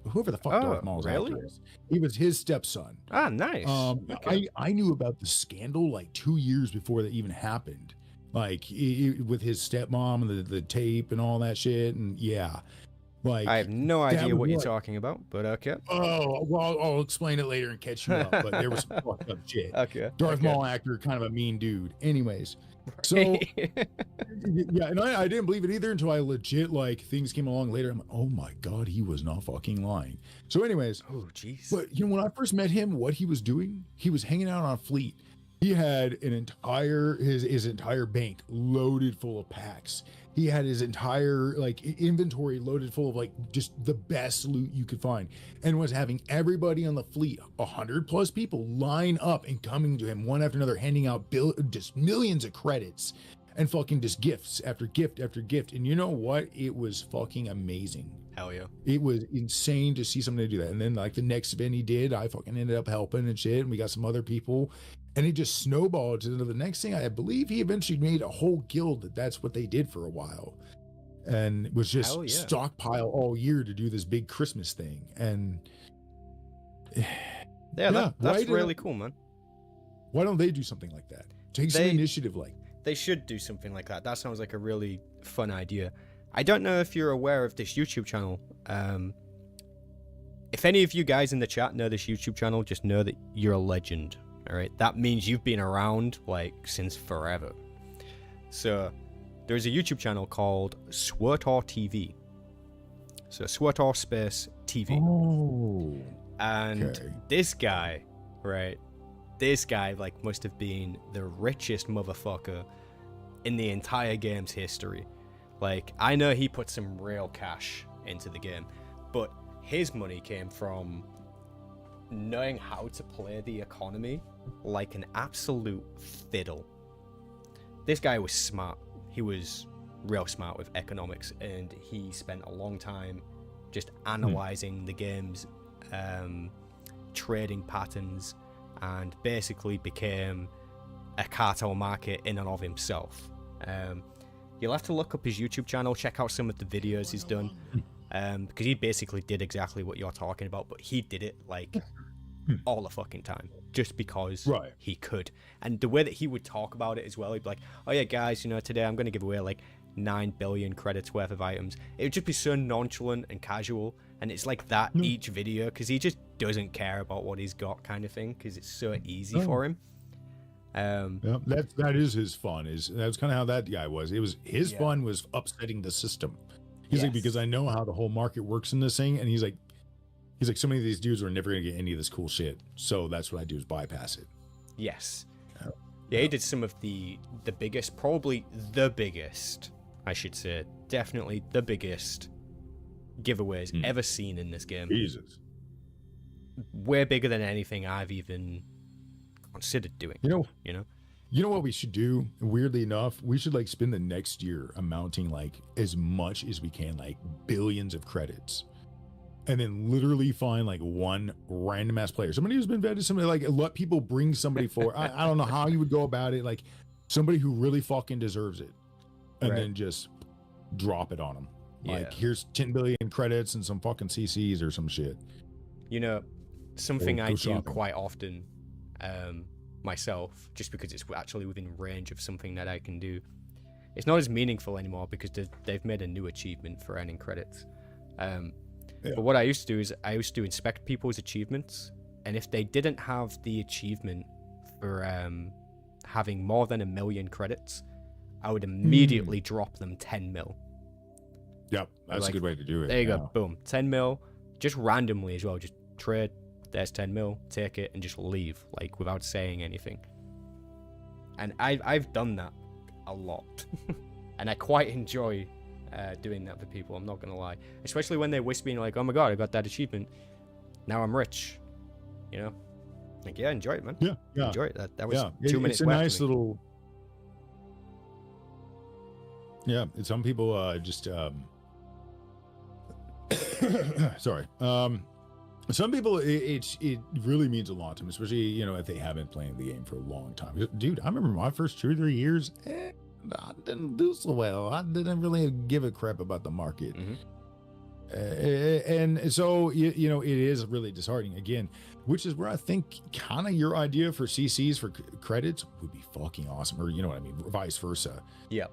whoever the fuck Darth Maul's actor is. He was his stepson. Ah, nice. Okay. I knew about the scandal like 2 years before that even happened. Like with his stepmom and the tape and all that shit. And yeah, like I have no idea what you're talking about, but okay. Oh, well, I'll explain it later and catch you up. But there was some fucked up shit. Okay. Darth Maul actor, kind of a mean dude. Anyways. So yeah, and I didn't believe it either until I legit like things came along later. I'm like, oh my god, he was not fucking lying. So anyways, oh jeez. But you know, when I first met him, what he was doing, he was hanging out on Fleet. He had an entire his entire bank loaded full of packs. He had his entire like inventory loaded full of like just the best loot you could find, and was having everybody on the Fleet, 100+ people, line up and coming to him one after another, handing out just millions of credits and fucking just gifts after gift after gift. And you know what? It was fucking amazing. Hell yeah. It was insane to see somebody do that. And then like the next event he did, I fucking ended up helping and shit. And we got some other people. And it just snowballed into the next thing. I believe he eventually made a whole guild that's what they did for a while. And it was just stockpile all year to do this big Christmas thing. And that's really cool, man. Why don't they do something like that? Take some initiative like that. They should do something like that. That sounds like a really fun idea. I don't know if you're aware of this YouTube channel. If any of you guys in the chat know this YouTube channel, just know that you're a legend. All right, that means you've been around like since forever. So there's a YouTube channel called SWTOR TV. So SWTOR space TV. Oh. And this guy, right? This guy like must have been the richest motherfucker in the entire game's history. Like, I know he put some real cash into the game, but his money came from knowing how to play the economy like an absolute fiddle. This guy was smart. He was real smart with economics, and he spent a long time just analyzing the game's trading patterns, and basically became a cartel market in and of himself. You'll have to look up his YouTube channel, check out some of the videos he's done, because he basically did exactly what you're talking about, but he did it like all the fucking time, just because he could. And the way that he would talk about it as well, he'd be like, oh yeah guys, you know, today I'm going to give away like 9 billion credits worth of items. It would just be so nonchalant and casual, and it's like that each video, because he just doesn't care about what he's got, kind of thing, because it's so easy for him. That is his fun. That's kind of how that guy was. It was his fun was upsetting the system. He's like, because I know how the whole market works in this thing, and he's like so many of these dudes are never gonna get any of this cool shit, so that's what I do is bypass it. Yes. Yeah, he did some of the biggest, probably the biggest, I should say, definitely the biggest giveaways ever seen in this game. Jesus. Way bigger than anything I've even considered doing. You know what we should do? Weirdly enough, we should like spend the next year amounting like as much as we can, like billions of credits, and then literally find like one random ass player, somebody who's been vetted, somebody like let people bring somebody for. I don't know how you would go about it, like somebody who really fucking deserves it, and then just drop it on them. Like here's 10 billion credits and some fucking CCs or some shit. You know, something I do quite often myself, just because it's actually within range of something that I can do. It's not as meaningful anymore because they've made a new achievement for earning credits. But what I used to do is I used to inspect people's achievements, and if they didn't have the achievement for having more than 1 million credits, I would immediately drop them 10 mil. Yep, that's a good way to do it. There you go, boom, 10 mil, just randomly as well. Just trade, there's 10 mil, take it, and just leave, like without saying anything. And I've done that a lot, and I quite enjoy doing that for people. I'm not gonna lie, especially when they whisper me like, "Oh my god, I got that achievement. Now I'm rich." You know, like enjoy it, man. Yeah. Enjoy it. That was 2 minutes. It's a nice little. Yeah, some people just sorry. Some people it really means a lot to them, especially if they haven't played the game for a long time. Dude, I remember my first 2 or 3 years. I didn't do so well. I didn't really give a crap about the market. And so it is really disheartening again, which is where I think kind of your idea for CCs for credits would be fucking awesome, or what I mean, vice versa. Yeah.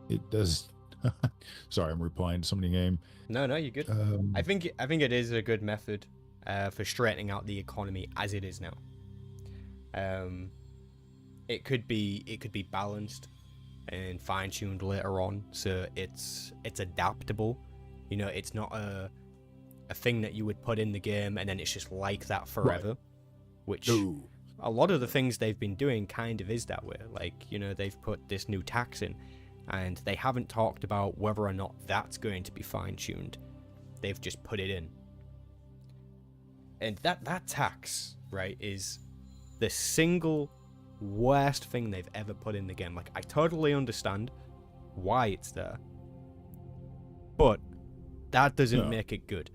It does. Sorry, I'm replying to somebody game. No, you're good. I think it is a good method for straightening out the economy as it is now. It could be balanced and fine-tuned later on, so it's adaptable. It's not a thing that you would put in the game and then it's just like that forever. Right. Which a lot of the things they've been doing kind of is that way. Like, they've put this new tax in, and they haven't talked about whether or not that's going to be fine-tuned. They've just put it in. And that tax, right, is the single worst thing they've ever put in the game. Like, I totally understand why it's there, but that doesn't make it good.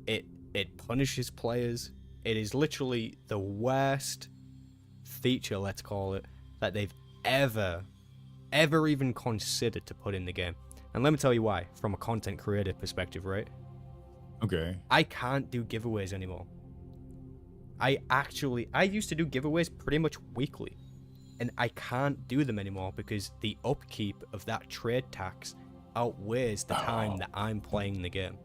It punishes players. It is literally the worst feature, let's call it, that they've ever even considered to put in the game. And let me tell you why, from a content creator perspective, right? Okay. I can't do giveaways anymore. I used to do giveaways pretty much weekly, and I can't do them anymore because the upkeep of that trade tax outweighs the time that I'm playing the game.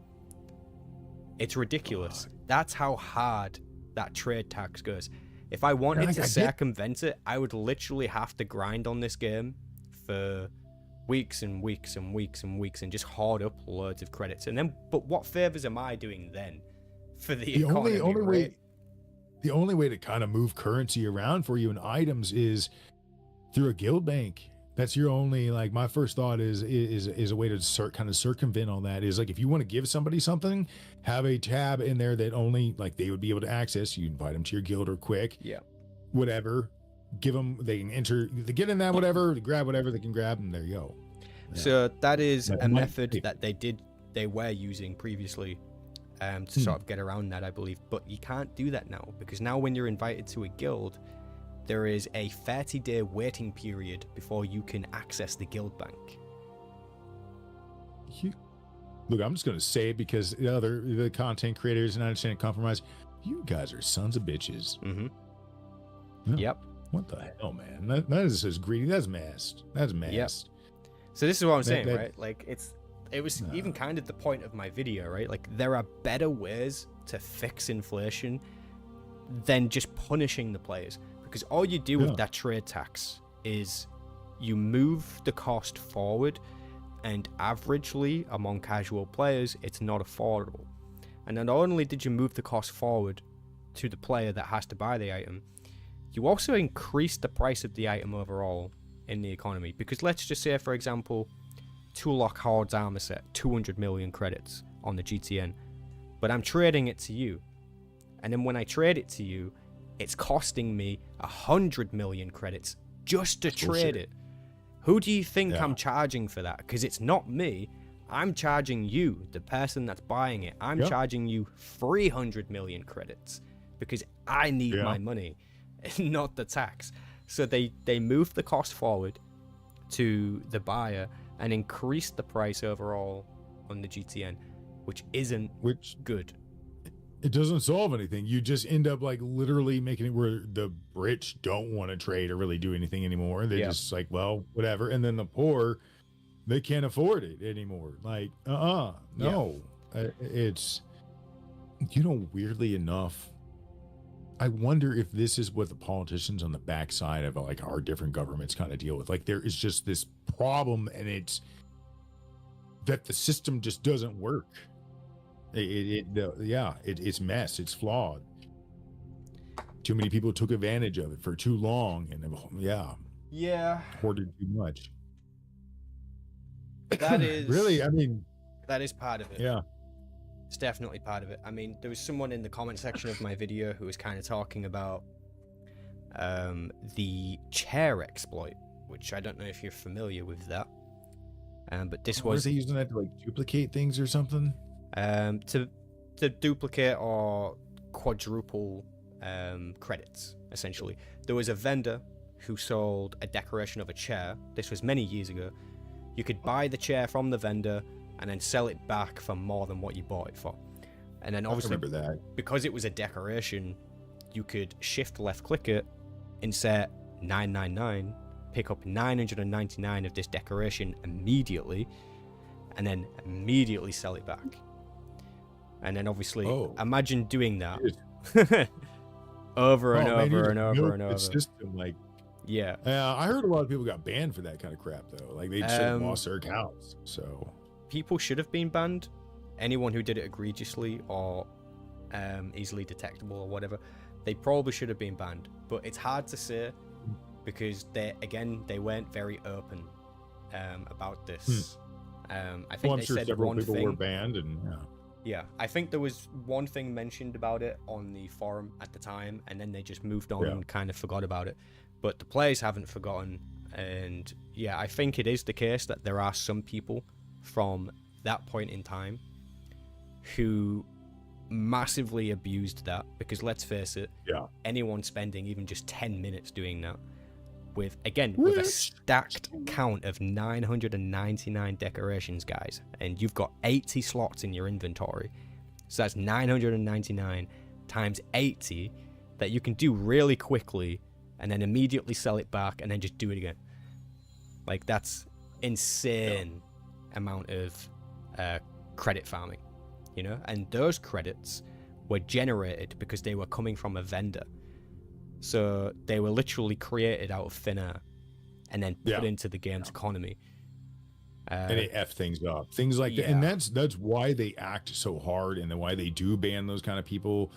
It's ridiculous. That's how hard that trade tax goes. If I wanted to circumvent it, I would literally have to grind on this game for weeks and weeks and weeks and weeks and just hoard up loads of credits. And then, but what favors am I doing then for the economy? The only way to kind of move currency around for you and items is through a guild bank. That's your only, like, my first thought is a way to kind of circumvent all that. Is like, if you want to give somebody something, have a tab in there that only like they would be able to access. You invite them to your guild or quick, whatever. Give them, they can enter, they get in that whatever, they grab whatever they can grab, and there you go. Yeah. So that is a method that they were using previously to sort of get around that, I believe. But you can't do that now, because now when you're invited to a guild, there is a 30-day waiting period before you can access the guild bank. Look, I'm just going to say it because the content creators and understand compromise. You guys are sons of bitches. Mm-hmm. Yep. What the hell, man? That is just greedy. That's messed. That's messed. Yep. So this is what I'm saying, right? Like, it was even kind of the point of my video, right? Like, there are better ways to fix inflation than just punishing the players. Because all you do with that trade tax is you move the cost forward, and averagely among casual players, it's not affordable. And not only did you move the cost forward to the player that has to buy the item, you also increase the price of the item overall in the economy. Because let's just say, for example, Tulok Horde's armor set, 200 million credits on the GTN, but I'm trading it to you. And then when I trade it to you, it's costing me 100 million credits just to trade it. Who do you think I'm charging for that? Because it's not me. I'm charging you, the person that's buying it. I'm charging you 300 million credits because I need my money, not the tax. So they move the cost forward to the buyer and increase the price overall on the GTN, which isn't good. It doesn't solve anything. You just end up like literally making it where the rich don't want to trade or really do anything anymore. They're just like, well, whatever. And then the poor they can't afford it anymore. Like, no. It's, weirdly enough, I wonder if this is what the politicians on the backside of like our different governments kind of deal with. Like, there is just this problem, and it's that the system just doesn't work. It's mess. It's flawed. Too many people took advantage of it for too long, and hoarded too much. That is really, I mean, that is part of it. Yeah, it's definitely part of it. I mean, there was someone in the comment section of my video who was kind of talking about the chair exploit, which I don't know if you're familiar with that. But this was they using that to like duplicate things or something? To duplicate or quadruple credits, essentially. There was a vendor who sold a decoration of a chair. This was many years ago. You could buy the chair from the vendor and then sell it back for more than what you bought it for. And then obviously, because it was a decoration, you could shift left click it, insert 999, pick up 999 of this decoration immediately, and then immediately sell it back. And then obviously, imagine doing that over and over and over and over. System, like, yeah. I heard a lot of people got banned for that kind of crap, though. Like, they just lost their accounts. So people should have been banned. Anyone who did it egregiously or easily detectable or whatever, they probably should have been banned. But it's hard to say because they weren't very open about this. I think they said several one people thing were banned, and yeah, I think there was one thing mentioned about it on the forum at the time, and then they just moved on and kind of forgot about it. But the players haven't forgotten, and yeah, I think it is the case that there are some people from that point in time who massively abused that, because let's face it, anyone spending even just 10 minutes doing that with a stacked count of 999 decorations, guys, and you've got 80 slots in your inventory, so that's 999 times 80 that you can do really quickly and then immediately sell it back and then just do it again. Like, that's insane amount of credit farming, and those credits were generated because they were coming from a vendor. So they were literally created out of thin air and then put into the game's economy. And they F things up. Things like that. And that's why they act so hard, and then why they do ban those kind of people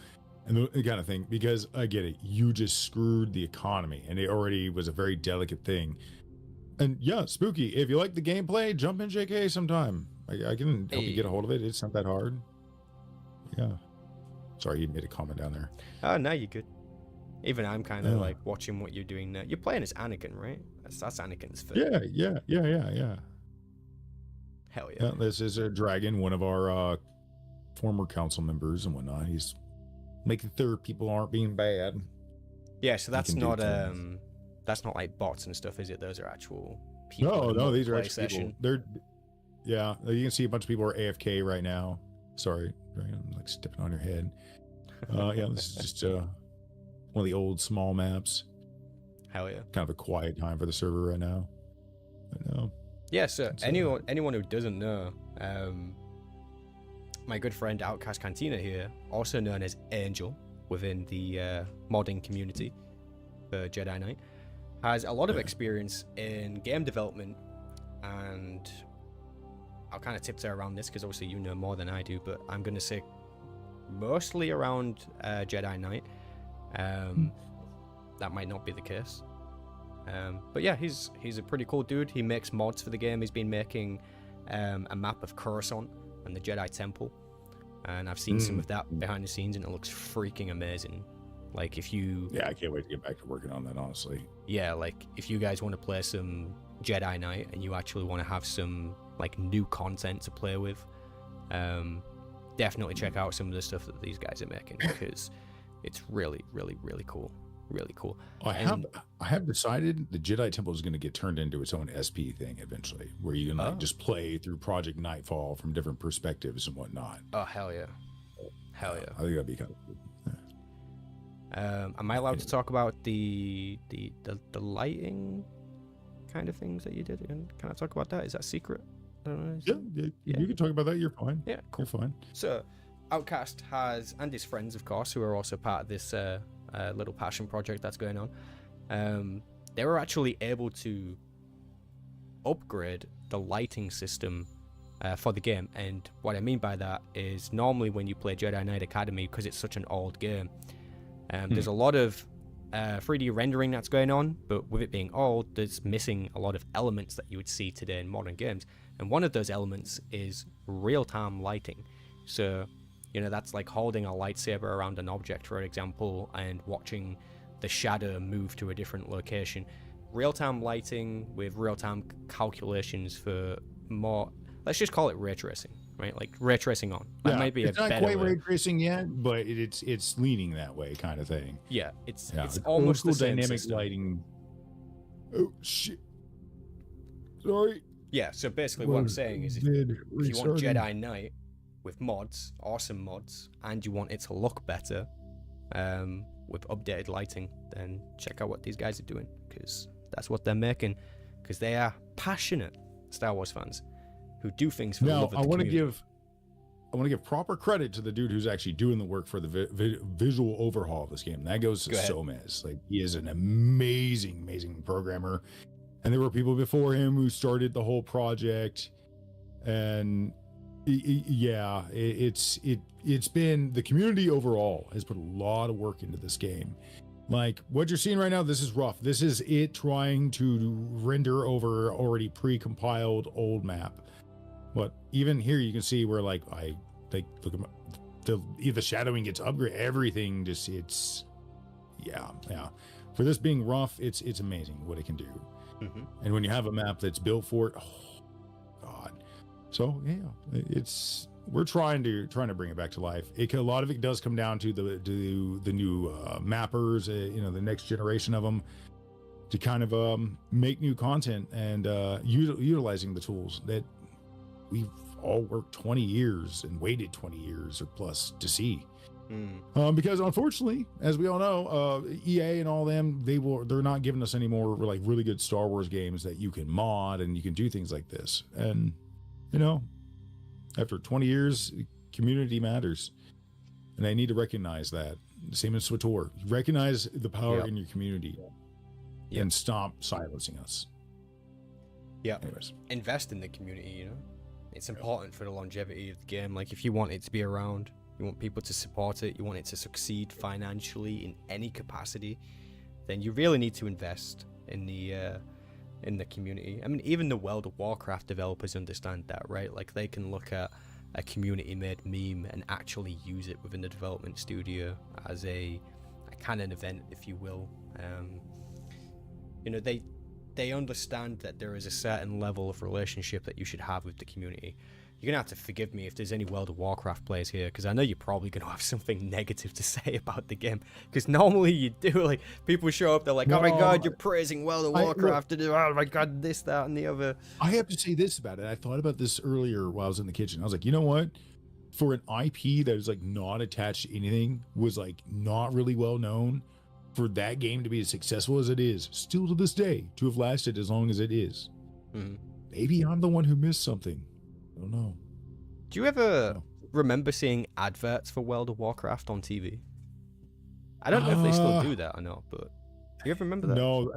and the kind of thing. Because I get it. You just screwed the economy, and it already was a very delicate thing. And Spooky, if you like the gameplay, jump in JK sometime. I can help you get a hold of it. It's not that hard. Yeah. Sorry, you made a comment down there. Oh, no, you're good. Even I'm kind of like watching what you're doing now. You're playing as Anakin, right? That's Anakin's fit. Yeah. Hell yeah. This is a dragon, one of our former council members and whatnot. He's making sure people aren't being bad. Yeah, so that's not like bots and stuff, is it? Those are actual people. No, these are actual people. They're you can see a bunch of people are AFK right now. Sorry, I'm like stepping on your head. This is just one of the old small maps. Hell yeah. Kind of a quiet time for the server right now. I know. Yeah, so anyone who doesn't know, my good friend Outcast Cantina here, also known as Angel within the modding community for Jedi Knight, has a lot of experience in game development, and I'll kind of tiptoe around this because obviously you know more than I do, but I'm going to say mostly around Jedi Knight. That might not be the case, but yeah, he's a pretty cool dude. He makes mods for the game. He's been making a map of Coruscant and the Jedi Temple, and I've seen some of that behind the scenes, and it looks freaking amazing. Like, if you I can't wait to get back to working on that, honestly. Yeah, like if you guys want to play some Jedi Knight and you actually want to have some like new content to play with, definitely check out some of the stuff that these guys are making, because it's really, really, really cool. Really cool. I have decided the Jedi Temple is going to get turned into its own SP thing eventually, where you can like just play through Project Nightfall from different perspectives and whatnot. Oh, hell yeah. Hell yeah. I think that'd be kind of cool. Am I allowed to talk about the lighting kind of things that you did? And can I talk about that? Is that secret? I don't know. Yeah, you can talk about that. You're fine. Yeah, cool. You're fine. So, Outcast has, and his friends, of course, who are also part of this little passion project that's going on. They were actually able to upgrade the lighting system for the game, and what I mean by that is normally when you play Jedi Knight Academy, because it's such an old game, there's a lot of 3D rendering that's going on, but with it being old, there's missing a lot of elements that you would see today in modern games, and one of those elements is real-time lighting. So, you know, that's like holding a lightsaber around an object, for example, and watching the shadow move to a different location. Real-time lighting with real-time calculations for more, let's just call it ray tracing, right? Like ray tracing on. That might be it's a not better quite way. ray tracing yet, but it's leaning that way, kind of thing. Yeah, it's It's almost old the school same dynamic system. lighting. Oh shit! Sorry. Yeah, so basically what I'm saying is if you want Jedi Knight with mods, awesome mods, and you want it to look better with updated lighting, then check out what these guys are doing, because that's what they're making, because they are passionate Star Wars fans who do things for the love of the community. I want to give proper credit to the dude who's actually doing the work for the visual overhaul of this game. That goes to Somez. Like, he is an amazing programmer, and there were people before him who started the whole project. And it's been, the community overall has put a lot of work into this game. Like what you're seeing right now, this is rough. This is it trying to render over already pre-compiled old map. But even here you can see where look at the shadowing gets upgraded, everything just, it's for this being rough, it's amazing what it can do. And when you have a map that's built for it, oh god. So we're trying to bring it back to life. A lot of it does come down to the new mappers, the next generation of them, to kind of make new content and utilizing the tools that we've all worked 20 years and waited 20 years or plus to see. Because unfortunately, as we all know, EA and all them, they're not giving us any more like really good Star Wars games that you can mod and you can do things like this. And after 20 years, community matters, and they need to recognize that. Same as SWTOR. Recognize the power in your community and stop silencing us. Yeah. Anyways. Invest in the community, It's important for the longevity of the game. Like, if you want it to be around, you want people to support it, you want it to succeed financially in any capacity, then you really need to invest in the community. I mean, even the World of Warcraft developers understand that, right? Like, they can look at a community-made meme and actually use it within the development studio as a canon event, if you will. They understand that there is a certain level of relationship that you should have with the community. You're gonna have to forgive me if there's any World of Warcraft players here, because I know you're probably gonna have something negative to say about the game. Because normally you do, like, people show up, they're like, "Oh my god, you're praising World of Warcraft," and oh my god, this, that, and the other. I have to say this about it. I thought about this earlier while I was in the kitchen. I was like, you know what? For an IP that is like not attached to anything, was like not really well known, for that game to be as successful as it is, still to this day, to have lasted as long as it is. Maybe I'm the one who missed something. I don't know. Do you ever remember seeing adverts for World of Warcraft on TV? I don't know if they still do that or not, but do you ever remember that? No,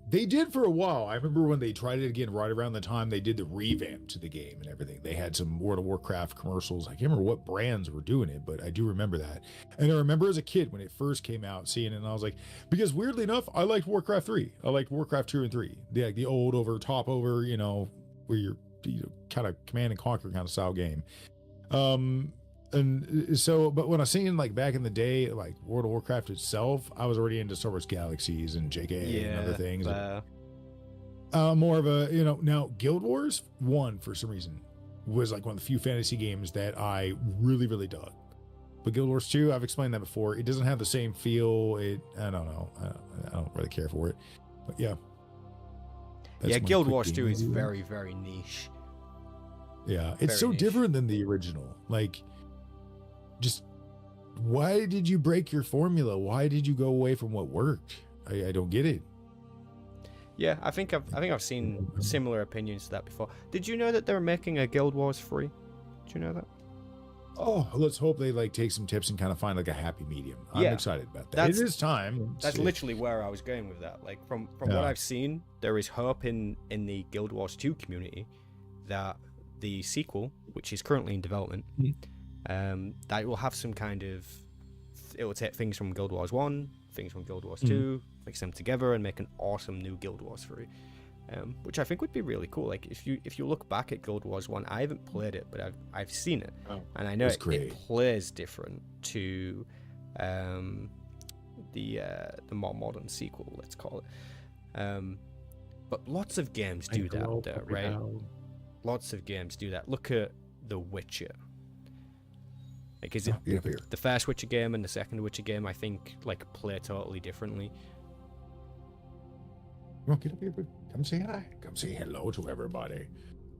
they did for a while. I remember when they tried it again right around the time they did the revamp to the game and everything. They had some World of Warcraft commercials. I can't remember what brands were doing it, but I do remember that. And I remember as a kid when it first came out, seeing it, and I was like, because weirdly enough, I liked Warcraft 3. I liked Warcraft 2 and 3. The old over, where you're kind of command and conquer kind of style game. And so, but when I seen like back in the day, like World of Warcraft itself, I was already into Star Wars Galaxies and JK and other things. More of a, now Guild Wars 1 for some reason was like one of the few fantasy games that I really, really dug. But Guild Wars 2, I've explained that before. It doesn't have the same feel. I don't know. I don't really care for it. But yeah. Guild Wars 2 is very, very niche. Yeah, it's so different than the original. Like, just why did you break your formula? Why did you go away from what worked? I don't get it. Yeah, I think I've seen similar opinions to that before. Did you know that they're making a Guild Wars 3? Did you know that? Oh, let's hope they like take some tips and kind of find like a happy medium. I'm Yeah, excited about that. that's It is time. that's literally where I was going with that. Like from what Yeah. I've seen, there is hope in the Guild Wars 2 community that the sequel, which is currently in development, that it will have some kind of, it will take things from Guild Wars 1, things from Guild Wars 2, mix them together and make an awesome new Guild Wars 3. Which I think would be really cool. Like if you look back at Guild Wars 1, I haven't played it, but I've seen it, and I know it plays different to the more modern sequel, let's call it. But lots of games do that, though, right? Lots of games do that. Look at The Witcher. Like, is it the first Witcher game and the second Witcher game? I think like play totally differently. Well, get up here, but come say hi. Come say hello to everybody.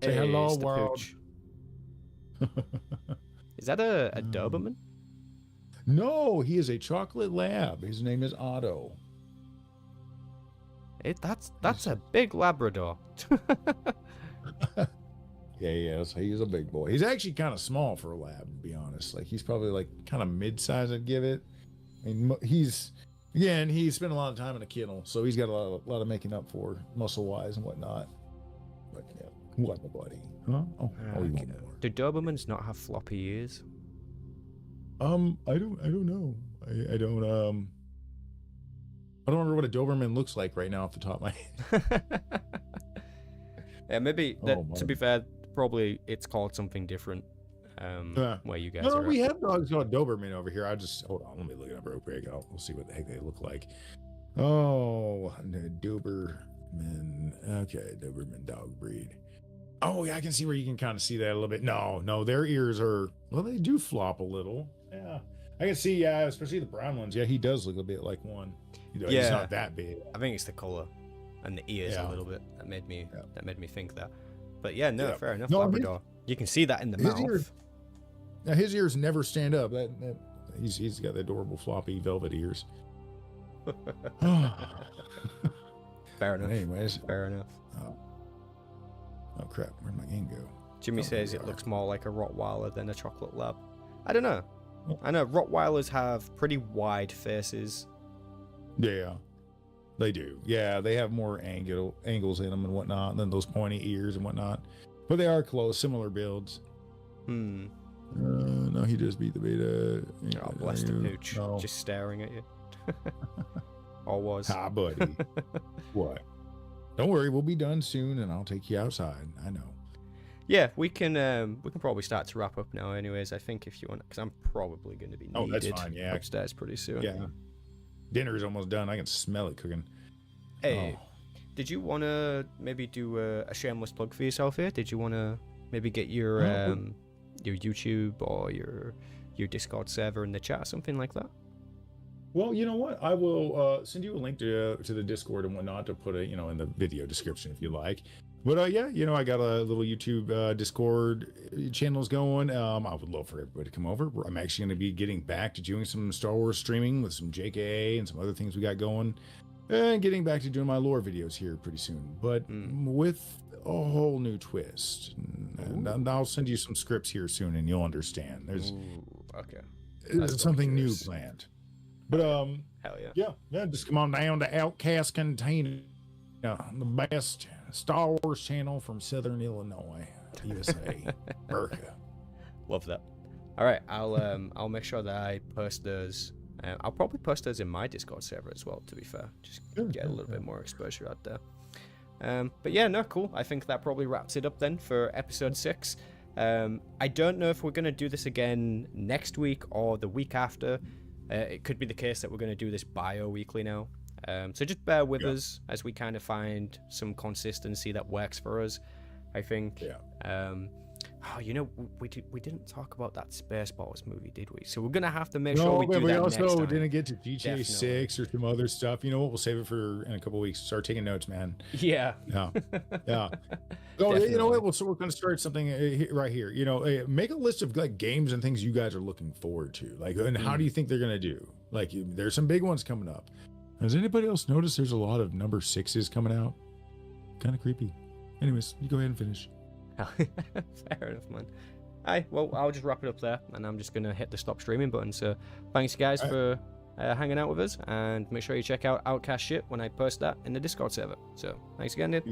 Say hello, world. Is that a Doberman? No, he is a chocolate lab. His name is Otto. That's a big Labrador. Yeah, yes, he's a big boy. He's actually kind of small for a lab, to be honest. Like he's probably like kind of mid-size, I'd give it. I mean, he spent a lot of time in a kennel, so he's got a lot of making up for muscle-wise and whatnot. But yeah, what the buddy? Huh? Oh, you want more? Do Dobermans not have floppy ears? I don't know. I don't remember what a Doberman looks like right now off the top of my head. Yeah, maybe to be fair, probably it's called something different. Where you guys are. We have dogs called Doberman over here. Hold on, let me look it up real quick. We'll see what the heck they look like. Oh, Doberman. Okay, Doberman dog breed. Oh, yeah, I can see where you can kind of see that a little bit. No, their ears are, well, they do flop a little. Yeah, I can see. Yeah, especially the brown ones. Yeah, he does look a bit like one. He's not that big. I think it's the color and the ears a little bit that made me think that. But yeah, fair enough. No, Labrador. You can see that in the mouth. Now his ears never stand up. He's got the adorable floppy velvet ears. Fair enough. Anyways, fair enough. Oh crap! Where'd my game go? Jimmy says it looks more like a Rottweiler than a chocolate lab. I don't know. I know Rottweilers have pretty wide faces. Yeah, they do. Yeah, they have more angles in them and whatnot, and then those pointy ears and whatnot. But they are close, similar builds. No, he just beat the beta. Oh, bless the pooch. No. Just staring at you. Or was. Hi, buddy. What? Don't worry, we'll be done soon, and I'll take you outside. I know. Yeah, we can probably start to wrap up now. Anyways, I think if you want, because I'm probably going to be needed that's fine, yeah. upstairs pretty soon. Yeah, dinner's almost done. I can smell it cooking. Hey, did you want to maybe do a shameless plug for yourself here? Did you want to maybe get your YouTube or your Discord server in the chat or something like that? Well, you know what? I will send you a link to the Discord and whatnot to put in the video description if you like. But yeah, I got a little YouTube Discord channels going. I would love for everybody to come over. I'm actually going to be getting back to doing some Star Wars streaming with some JKA and some other things we got going, and getting back to doing my lore videos here pretty soon. But with a whole new twist, and I'll send you some scripts here soon, and you'll understand. There's something new planned. But hell yeah, just come on down to Outcast Cantina, the best Star Wars channel from Southern Illinois, USA, America. Love that. All right, I'll make sure that I post those. I'll probably post those in my Discord server as well. To be fair, just get a little bit more exposure out there. But yeah, no, cool. I think that probably wraps it up then for episode 6. I don't know if we're gonna do this again next week or the week after. It could be the case that we're going to do this bi-weekly now. So just bear with us as we kind of find some consistency that works for us, I think. Yeah. We didn't talk about that Spaceballs movie, did we? So we're going to have to make sure we do that next time. We also didn't get to GTA 6 or some other stuff. You know what? We'll save it for in a couple of weeks. Start taking notes, man. Yeah. Yeah. So, you know what? We're going to start something right here. Make a list of like games and things you guys are looking forward to. Like, and how do you think they're going to do? Like, there's some big ones coming up. Has anybody else noticed there's a lot of number 6s coming out? kind of creepy. Anyways, you go ahead and finish. Fair enough, man. Aye, well, I'll just wrap it up there, and I'm just going to hit the stop streaming button. So thanks, guys, for hanging out with us, and make sure you check out Outcast Shit when I post that in the Discord server. So thanks again, dude.